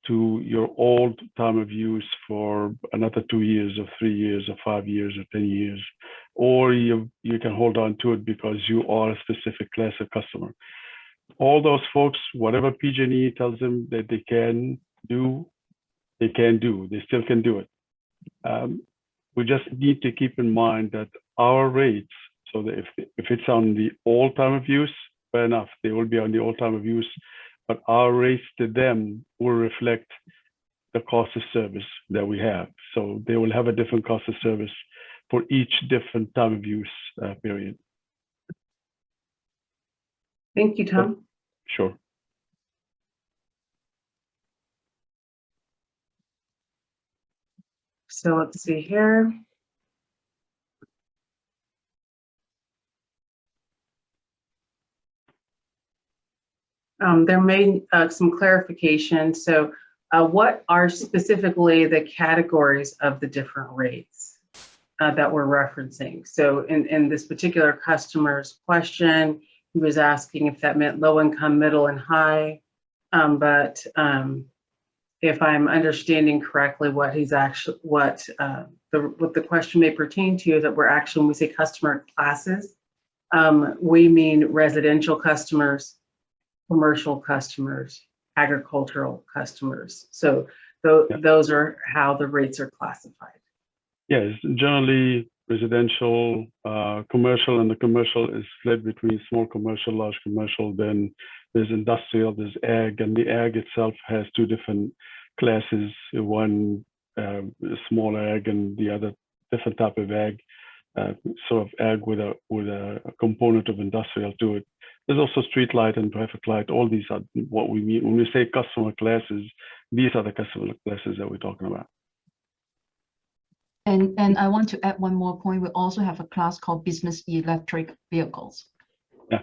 to your old time of use for another 2 years or 3 years or 5 years or 10 years, or you can hold on to it because you are a specific class of customer. All those folks, whatever PG&E tells them that they can do, they can do. They still can do it. We just need to keep in mind that our rates, so that if it's on the old time of use, fair enough, they will be on the old time of use, but our rates to them will reflect the cost of service that we have. So they will have a different cost of service for each different time of use period. Thank you, Tom. Sure. So let's see here. There may some clarification. So what are specifically the categories of the different rates that we're referencing? So in this particular customer's question, he was asking if that meant low income, middle, and high. But if I'm understanding correctly, what he's actually, what the question may pertain to is that we're actually, when we say customer classes, we mean residential customers, commercial customers, agricultural customers. So those are how the rates are classified. Yes, generally residential, commercial, and the commercial is split between small commercial, large commercial. Then there's industrial, there's ag, and the ag itself has two different classes. One small ag, and the other different type of ag, sort of ag with a component of industrial to it. There's also street light and traffic light. All these are what we mean when we say customer classes. These are the customer classes that we're talking about. And I want to add one more point. We also have a class called business electric vehicles. Yeah.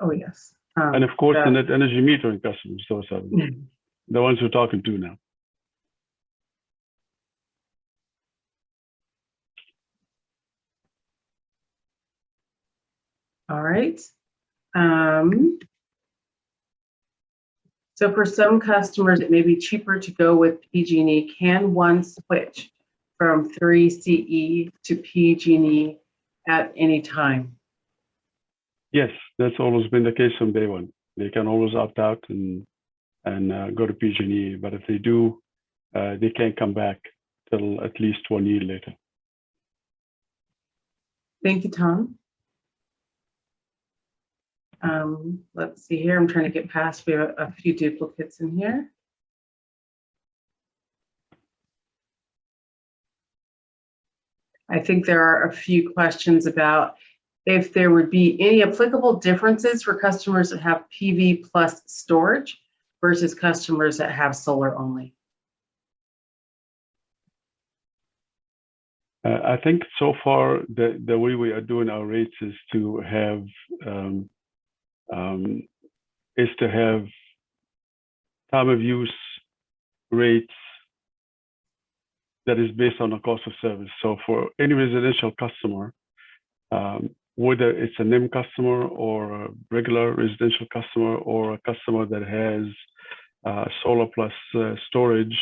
Oh, yes. And of course, the net energy metering customers, those are the ones we're talking to now. All right. So for some customers, it may be cheaper to go with PG&E. Can one switch from 3CE to PG&E at any time? Yes, that's always been the case from day one. They can always opt out and go to PG&E, but if they do, they can't come back till at least 1 year later. Thank you, Tom. Let's see here. I'm trying to get past. We have a few duplicates in here. I think there are a few questions about if there would be any applicable differences for customers that have PV plus storage versus customers that have solar only. I think so far the way we are doing our rates is to have time of use rates that is based on the cost of service. So for any residential customer, whether it's a NEM customer or a regular residential customer or a customer that has solar plus storage,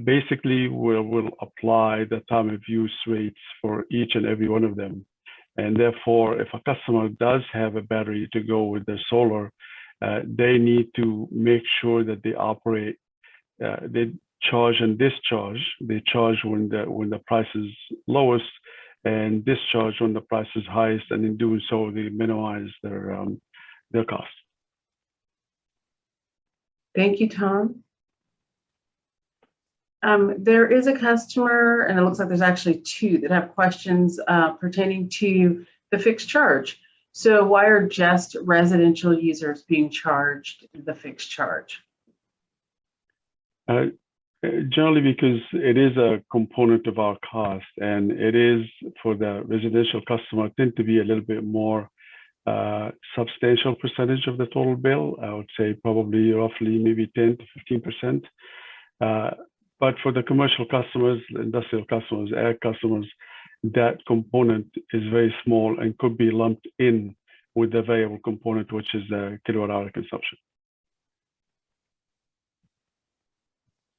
basically we'll apply the time of use rates for each and every one of them. And therefore, if a customer does have a battery to go with their solar, they need to make sure that they operate, they charge and discharge. They charge when the price is lowest and discharge when the price is highest, and in doing so, they minimize their cost. Thank you, Tom. There is a customer, and it looks like there's actually two that have questions pertaining to the fixed charge. So why are just residential users being charged the fixed charge? Generally because it is a component of our cost, and it is for the residential customer tend to be a little bit more substantial percentage of the total bill. I would say probably roughly maybe 10 to 15%. But for the commercial customers, industrial customers, ag customers, that component is very small and could be lumped in with the variable component, which is the kilowatt-hour consumption.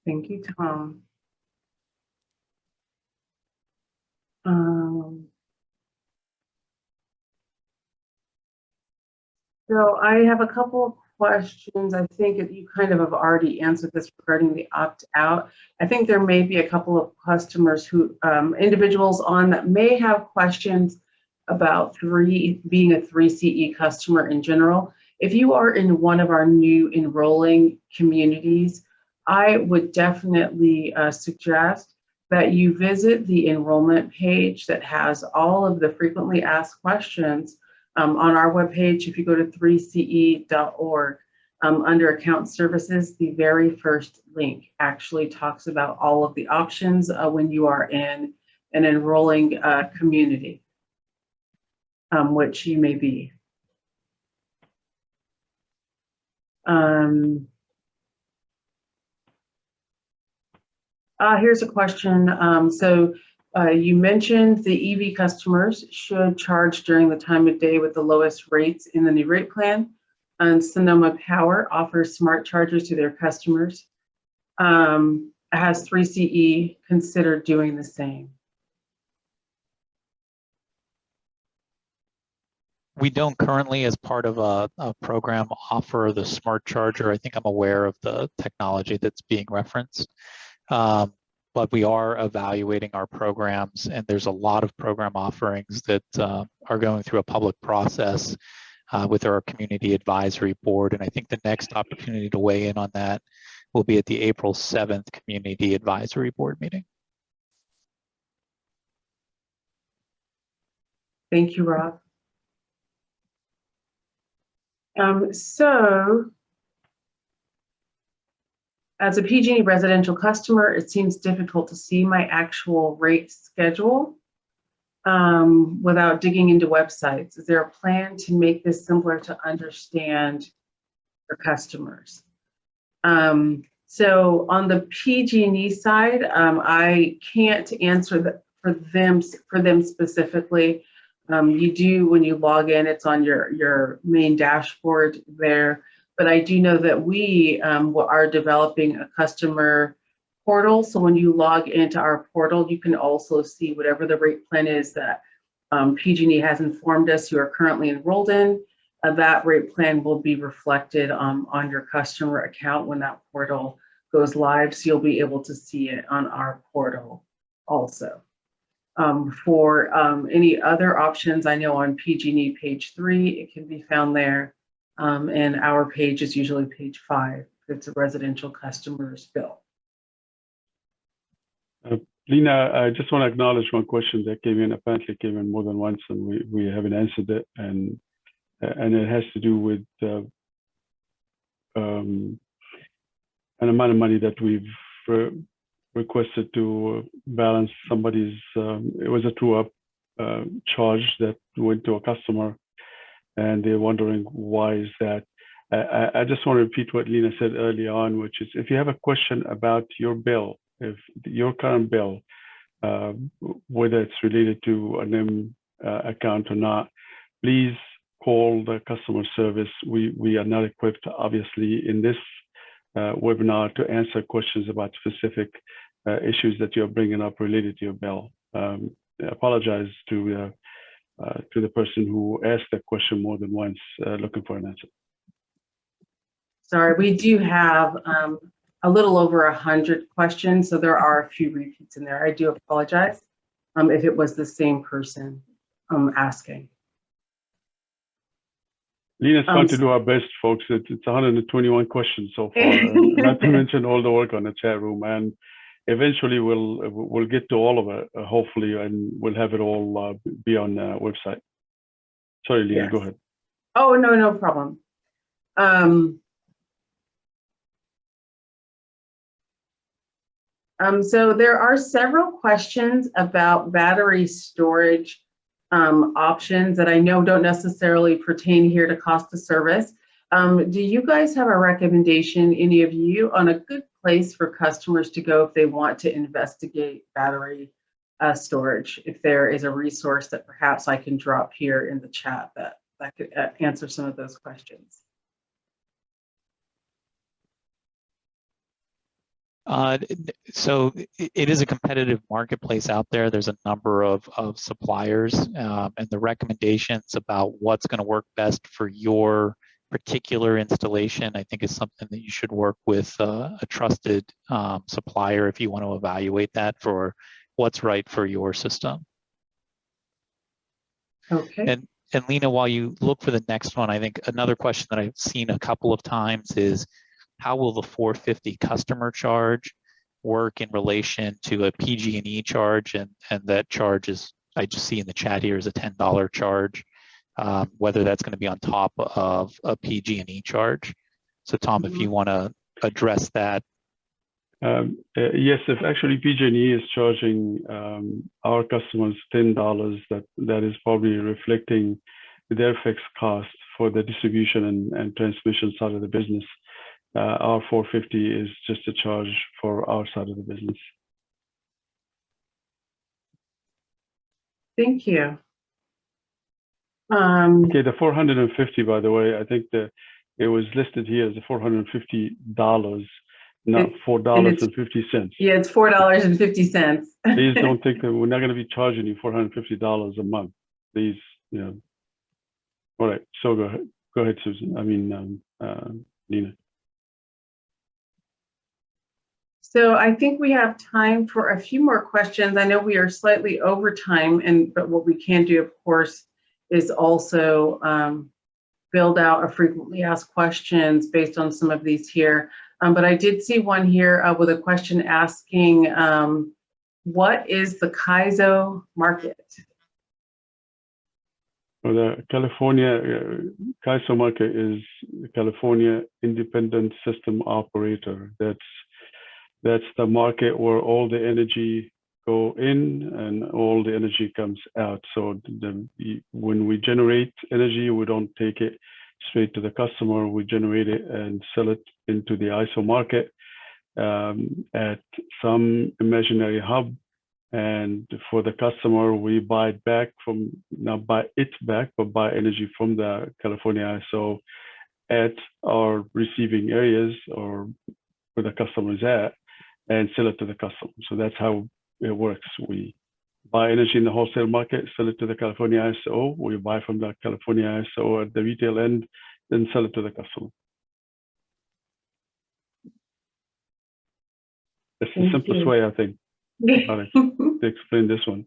Thank you, Tom. So I have a couple of questions. I think that you kind of have already answered this regarding the opt-out. I think there may be a couple of customers who, individuals on that may have questions about being a 3CE customer in general. If you are in one of our new enrolling communities, I would definitely suggest that you visit the enrollment page that has all of the frequently asked questions on our webpage. If you go to 3ce.org, under account services, the very first link actually talks about all of the options when you are in an enrolling community, which you may be. Here's a question. You mentioned the EV customers should charge during the time of day with the lowest rates in the new rate plan. And Sonoma Power offers smart chargers to their customers. has 3CE considered doing the same? We don't currently, as part of a program, offer the smart charger. I think I'm aware of the technology that's being referenced. But we are evaluating our programs, and there's a lot of program offerings that are going through a public process with our community advisory board. And I think the next opportunity to weigh in on that will be at the April 7th community advisory board meeting. Thank you, Rob. So as a PG&E residential customer, it seems difficult to see my actual rate schedule without digging into websites. Is there a plan to make this simpler to understand for customers? So on the PG&E side, I can't answer for them specifically. You do, when you log in, it's on your main dashboard there. But I do know that we are developing a customer portal. So when you log into our portal, you can also see whatever the rate plan is that PG&E has informed us you are currently enrolled in. That rate plan will be reflected on your customer account when that portal goes live. So you'll be able to see it on our portal also. For any other options, I know on PG&E page 3, it can be found there. And our page is usually page 5. It's a residential customer's bill. Lena, I just want to acknowledge one question that apparently came in more than once, and we haven't answered it, and it has to do with an amount of money that we've requested to balance somebody's. It was a true-up charge that went to a customer, and they're wondering why is that. I just want to repeat what Lena said early on, which is if you have a question about your bill, if your current bill, whether it's related to a NEM account or not, please call the customer service. We are not equipped, obviously, in this webinar to answer questions about specific issues that you're bringing up related to your bill. I apologize to the person who asked that question more than once, looking for an answer. Sorry, we do have a little over 100 questions, so there are a few repeats in there. I do apologize if it was the same person asking. Lena's trying to do our best, folks. It's 121 questions so far, not to mention all the work on the chat room. And eventually we'll get to all of it, hopefully, and we'll have it all be on the website. Sorry, Lena, Yes. Go ahead. Oh, no problem. So there are several questions about battery storage options that I know don't necessarily pertain here to cost of service. Do you guys have a recommendation, any of you, on a good place for customers to go if they want to investigate battery storage? If there is a resource that perhaps I can drop here in the chat that could answer some of those questions. So it is a competitive marketplace out there. There's a number of suppliers, and the recommendations about what's going to work best for your particular installation, I think, is something that you should work with a trusted supplier if you want to evaluate that for what's right for your system. Okay. And Lena, while you look for the next one, I think another question that I've seen a couple of times is, how will the 450 customer charge work in relation to a PG&E charge? And that charge is, I just see in the chat here, is a $10 charge, whether that's going to be on top of a PG&E charge. So Tom, if you want to address that. Yes, if actually PG&E is charging our customers $10, that is probably reflecting their fixed cost for the distribution and transmission side of the business. Our 450 is just a charge for our side of the business. Thank you. Okay, the 450, by the way, I think that it was listed here as the $450. not It- $4.50. Yeah, it's $4.50. Please don't think that we're not going to be charging you $450 a month. Please, you know. All right, so go ahead, Susan. I mean, Nina. So I think we have time for a few more questions. I know we are slightly over time, but what we can do, of course, is also build out a frequently asked questions based on some of these here. But I did see one here with a question asking, what is the CAISO market? Well, the California CAISO market is the California Independent System Operator. That's the market where all the energy go in and all the energy comes out. So when we generate energy, we don't take it straight to the customer. We generate it and sell it into the ISO market at some imaginary hub. And for the customer, we buy it back from, not buy it back, but buy energy from the California ISO at our receiving areas or where the customer is at, and sell it to the customer. So that's how it works. We buy energy in the wholesale market, sell it to the California ISO. We buy from the California ISO at the retail end, then sell it to the customer. That's the simplest way, I think, to explain this one.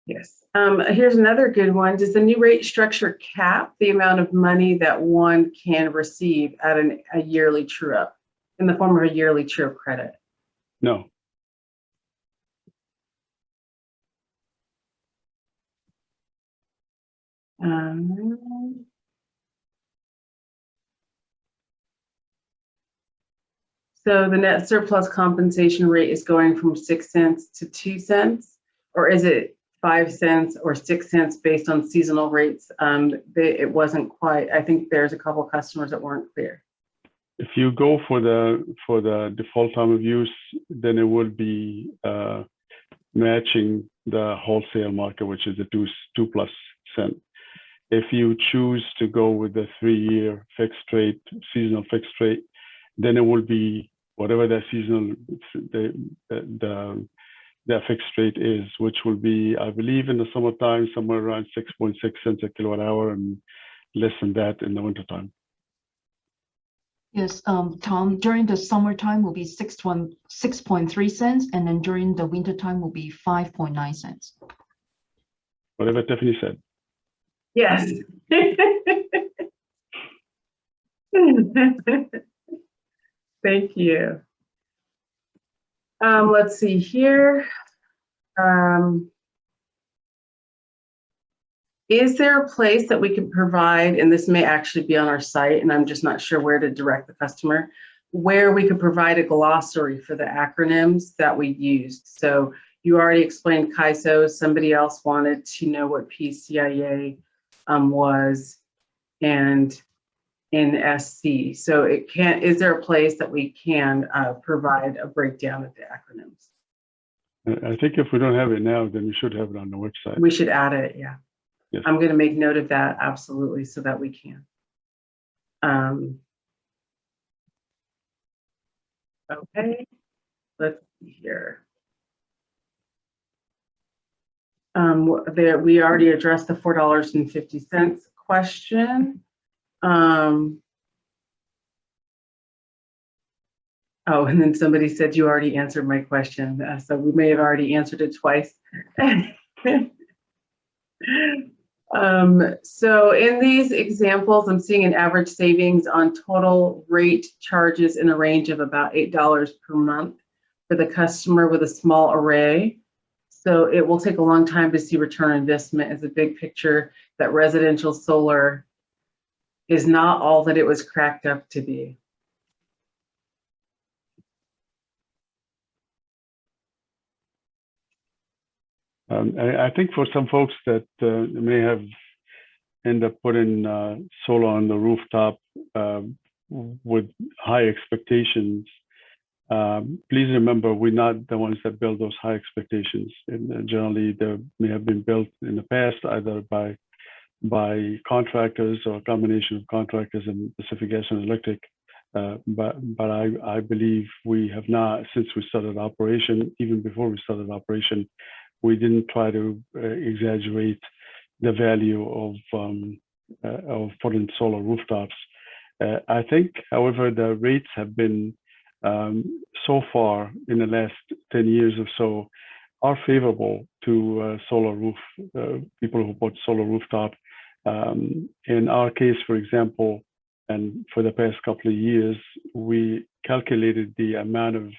Yes. Here's another good one. Does the new rate structure cap the amount of money that one can receive at a yearly true-up in the form of a yearly true-up credit? No. So the net surplus compensation rate is going from 6 cents to 2 cents, or is it 5 cents or 6 cents based on seasonal rates? It wasn't quite. I think there's a couple of customers that weren't clear. If you go for the default time of use, then it would be matching the wholesale market, which is a 2+ cent. If you choose to go with the 3-year fixed rate, seasonal fixed rate, then it will be whatever that seasonal the fixed rate is, which will be, I believe, in the summertime somewhere around 6.6 cents a kilowatt hour, and less than that in the wintertime. Yes, Tom, during the summertime will be 6.3 cents, and then during the wintertime will be 5.9 cents. Whatever Tiffany said. Yes. Thank you. Let's see here. Is there a place that we can provide, and this may actually be on our site, and I'm just not sure where to direct the customer, where we could provide a glossary for the acronyms that we used? So you already explained CAISO. Somebody else wanted to know what PCIA was, and Nsc. So is there a place that we can provide a breakdown of the acronyms? I think if we don't have it now, then we should have it on the website. We should add it, yeah. Yes. I'm going to make note of that, absolutely, so that we can. Okay, let's see here. We already addressed the $4.50 question. Oh, and then somebody said you already answered my question, so we may have already answered it twice. So in these examples, I'm seeing an average savings on total rate charges in a range of about $8 per month for the customer with a small array. So it will take a long time to see return on investment as a big picture that residential solar is not all that it was cracked up to be. I think for some folks that may have end up putting solar on the rooftop with high expectations, please remember we're not the ones that build those high expectations. And generally, they may have been built in the past either by contractors or a combination of contractors and Pacific Gas and Electric But I believe we have not, since we started operation, even before we started operation, we didn't try to exaggerate the value of putting solar rooftops. I think, however, the rates have been so far in the last 10 years or so are favorable to solar roof people who put solar rooftop. In our case, for example, and for the past couple of years, we calculated the amount of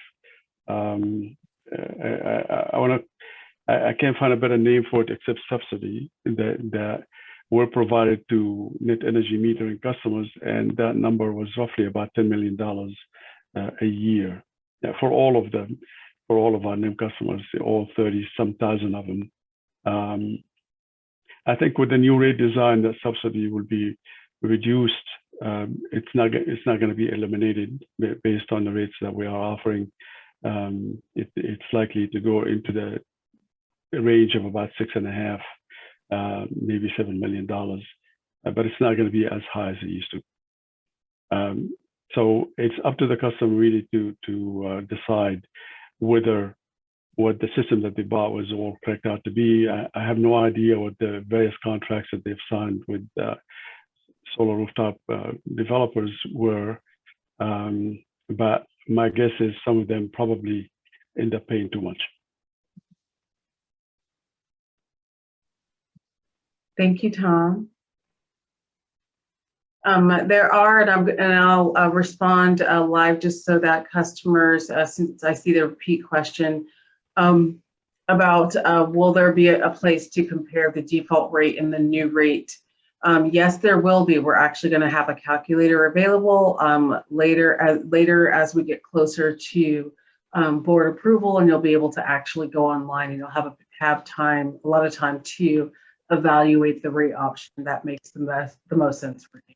I can't find a better name for it except subsidy that were provided to net energy metering customers, and that number was roughly about $10 million a year for all of them, for all of our NEM customers, all 30-some thousand of them. I think with the new rate design, that subsidy will be reduced. It's not going to be eliminated based on the rates that we are offering. It's likely to go into the range of about $6.5, maybe $7 million, but it's not going to be as high as it used to. So it's up to the customer really to decide whether what the system that they bought was all cracked out to be. I have no idea what the various contracts that they've signed with solar rooftop developers were, but my guess is some of them probably end up paying too much. Thank you, Tom. There are, and I'll respond live just so that customers, since I see the repeat question, about will there be a place to compare the default rate and the new rate? Yes, there will be. We're actually going to have a calculator available later as we get closer to board approval, and you'll be able to actually go online and you'll have a lot of time to evaluate the rate option that makes the most sense for you.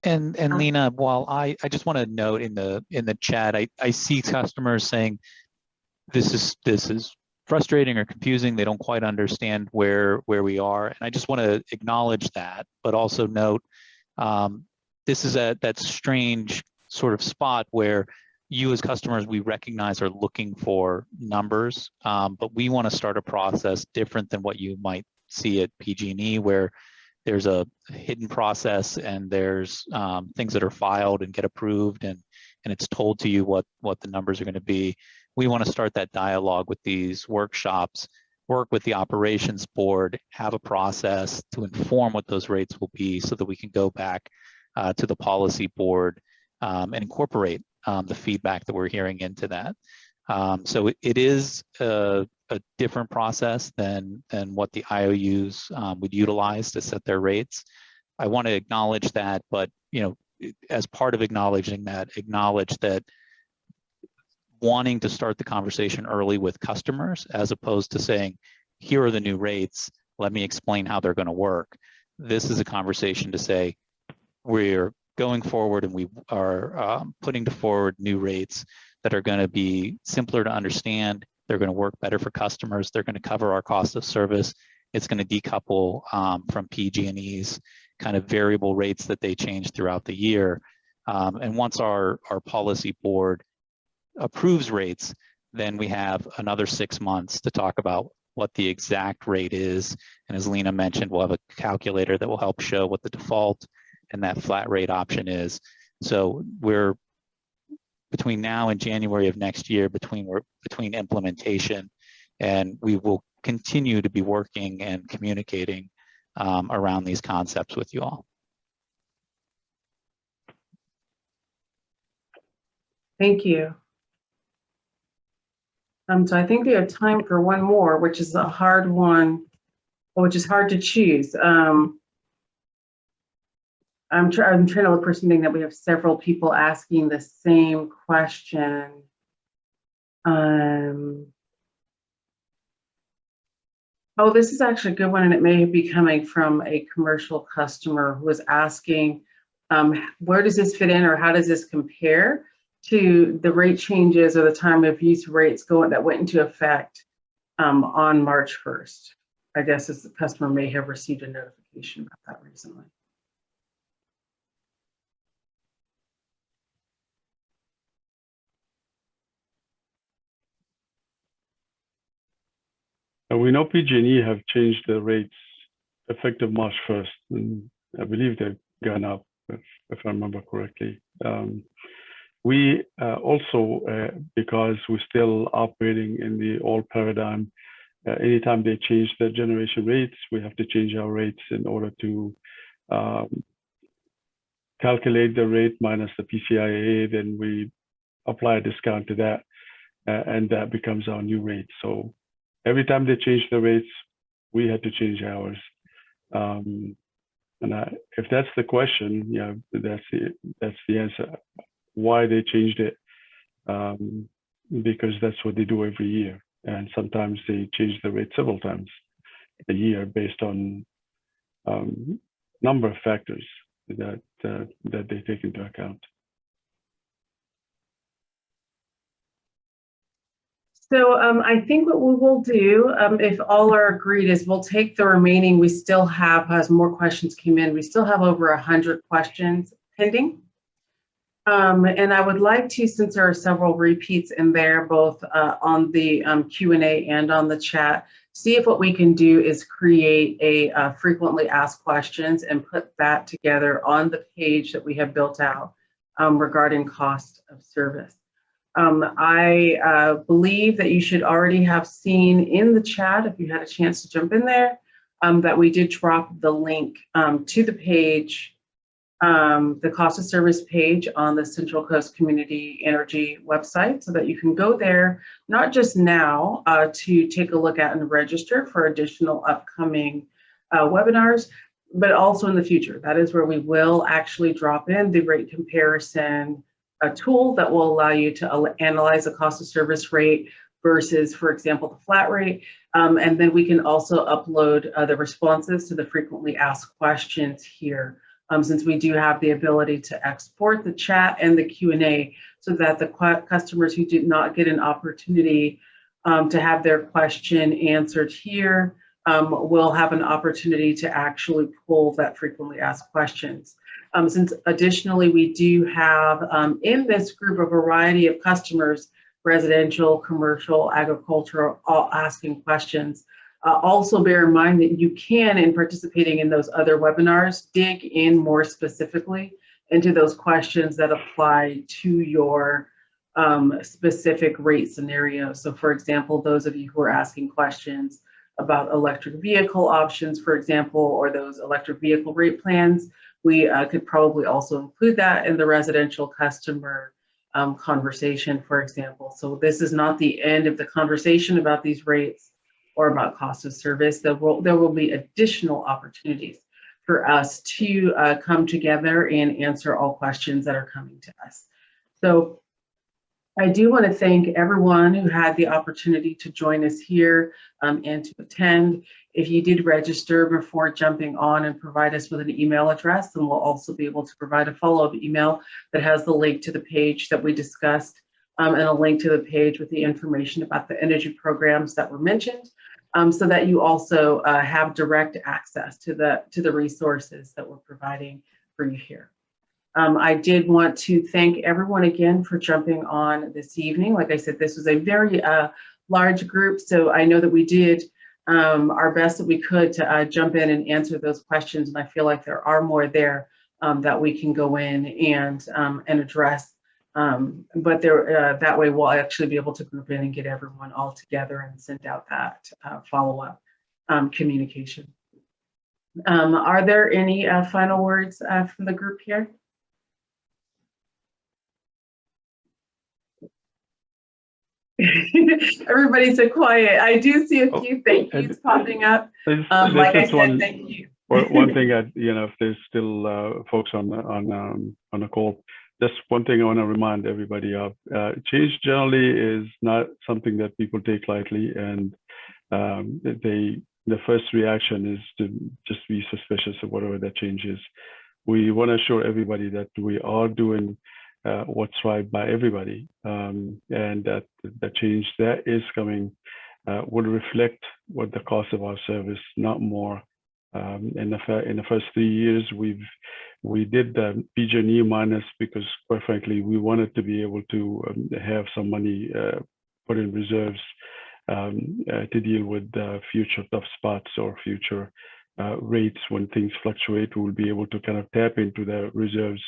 And Lena, while I just want to note in the chat, I see customers saying this is frustrating or confusing. They don't quite understand where we are, and I just want to acknowledge that, but also note this is that strange sort of spot where you as customers, we recognize, are looking for numbers, but we want to start a process different than what you might see at PG&E, where there's a hidden process and there's things that are filed and get approved, and it's told to you what the numbers are going to be. We want to start that dialogue with these workshops, work with the operations board, have a process to inform what those rates will be so that we can go back to the policy board and incorporate the feedback that we're hearing into that. So it is a different process than what the IOUs would utilize to set their rates. I want to acknowledge that, but as part of acknowledging that, acknowledge that wanting to start the conversation early with customers, as opposed to saying, here are the new rates, let me explain how they're going to work. This is a conversation to say, we're going forward and we are putting forward new rates that are going to be simpler to understand. They're going to work better for customers. They're going to cover our cost of service. It's going to decouple from PG&E's kind of variable rates that they change throughout the year. And once our policy board approves rates, then we have another 6 months to talk about what the exact rate is. And as Lena mentioned, we'll have a calculator that will help show what the default and that flat rate option is. So we're between now and January of next year, between implementation, and we will continue to be working and communicating around these concepts with you all. Thank you. So I think we have time for one more, which is a hard one, which is hard to choose. I'm trying to look for something that we have several people asking the same question. Oh, this is actually a good one, and it may be coming from a commercial customer who was asking, where does this fit in, or how does this compare to the rate changes or the time of use rates that went into effect on March 1st? I guess the customer may have received a notification about that recently. We know PG&E have changed the rates effective March 1st, and I believe they've gone up, if I remember correctly. We also, because we're still operating in the old paradigm, anytime they change the generation rates, we have to change our rates in order to calculate the rate minus the PCIA, then we apply a discount to that, and that becomes our new rate. So every time they change the rates, we had to change ours. If that's the question, yeah, that's the answer. Why they changed it? Because that's what they do every year, and sometimes they change the rate several times a year based on number of factors that they take into account. So I think what we will do, if all are agreed, is we'll take the remaining. We still have, as more questions came in, we still have over 100 questions pending. And I would like to, since there are several repeats in there, both on the Q&A and on the chat, see if what we can do is create a frequently asked questions and put that together on the page that we have built out regarding cost of service. I believe that you should already have seen in the chat, if you had a chance to jump in there, that we did drop the link to the page, the cost of service page on the Central Coast Community Energy website, so that you can go there, not just now to take a look at and register for additional upcoming webinars, but also in the future. That is where we will actually drop in the rate comparison, a tool that will allow you to analyze the cost of service rate versus, for example, the flat rate. And then we can also upload the responses to the frequently asked questions here, since we do have the ability to export the chat and the Q&A, so that the customers who did not get an opportunity to have their question answered here will have an opportunity to actually pull that frequently asked questions. Since additionally, we do have in this group a variety of customers, residential, commercial, agricultural, all asking questions. Also bear in mind that you can, in participating in those other webinars, dig in more specifically into those questions that apply to your specific rate scenario. So for example, those of you who are asking questions about electric vehicle options, for example, or those electric vehicle rate plans, we could probably also include that in the residential customer conversation, for example. So this is not the end of the conversation about these rates or about cost of service. There will be additional opportunities for us to come together and answer all questions that are coming to us. So I do want to thank everyone who had the opportunity to join us here and to attend. If you did register before jumping on and provide us with an email address, then we'll also be able to provide a follow-up email that has the link to the page that we discussed and a link to the page with the information about the energy programs that were mentioned, so that you also have direct access to the resources that we're providing for you here. I did want to thank everyone again for jumping on this evening. Like I said, this was a very large group, so I know that we did our best that we could to jump in and answer those questions, and I feel like there are more there that we can go in and address. But that way we'll actually be able to group in and get everyone all together and send out that follow-up communication. Are there any final words from the group here? Everybody's so quiet. I do see a few thank yous popping up. Like I said, thank you. One thing, if there's still folks on the call, just one thing I want to remind everybody of: change generally is not something that people take lightly, and the first reaction is to just be suspicious of whatever that change is. We want to assure everybody that we are doing what's right by everybody, and that the change that is coming will reflect what the cost of our service, not more. In the first 3 years, we did the PG&E minus because, quite frankly, we wanted to be able to have some money put in reserves to deal with future tough spots or future rates when things fluctuate. We'll be able to kind of tap into the reserves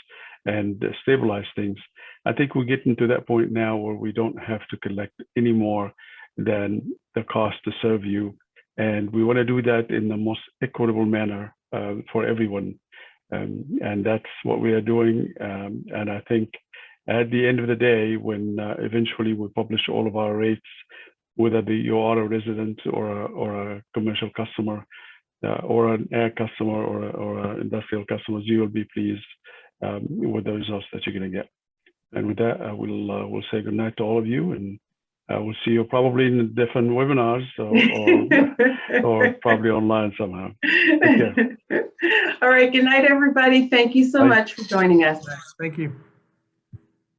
and stabilize things. I think we're getting to that point now where we don't have to collect any more than the cost to serve you. And we want to do that in the most equitable manner for everyone. And that's what we are doing. And I think at the end of the day, when eventually we publish all of our rates, whether you are a resident or a commercial customer, or an air customer or an industrial customer, you will be pleased with the results that you're going to get. And with that, we'll say good night to all of you, and we'll see you probably in different webinars or probably online somehow. Take care. All right. Good night, everybody. Thank you so Bye. much for joining us. Thank you.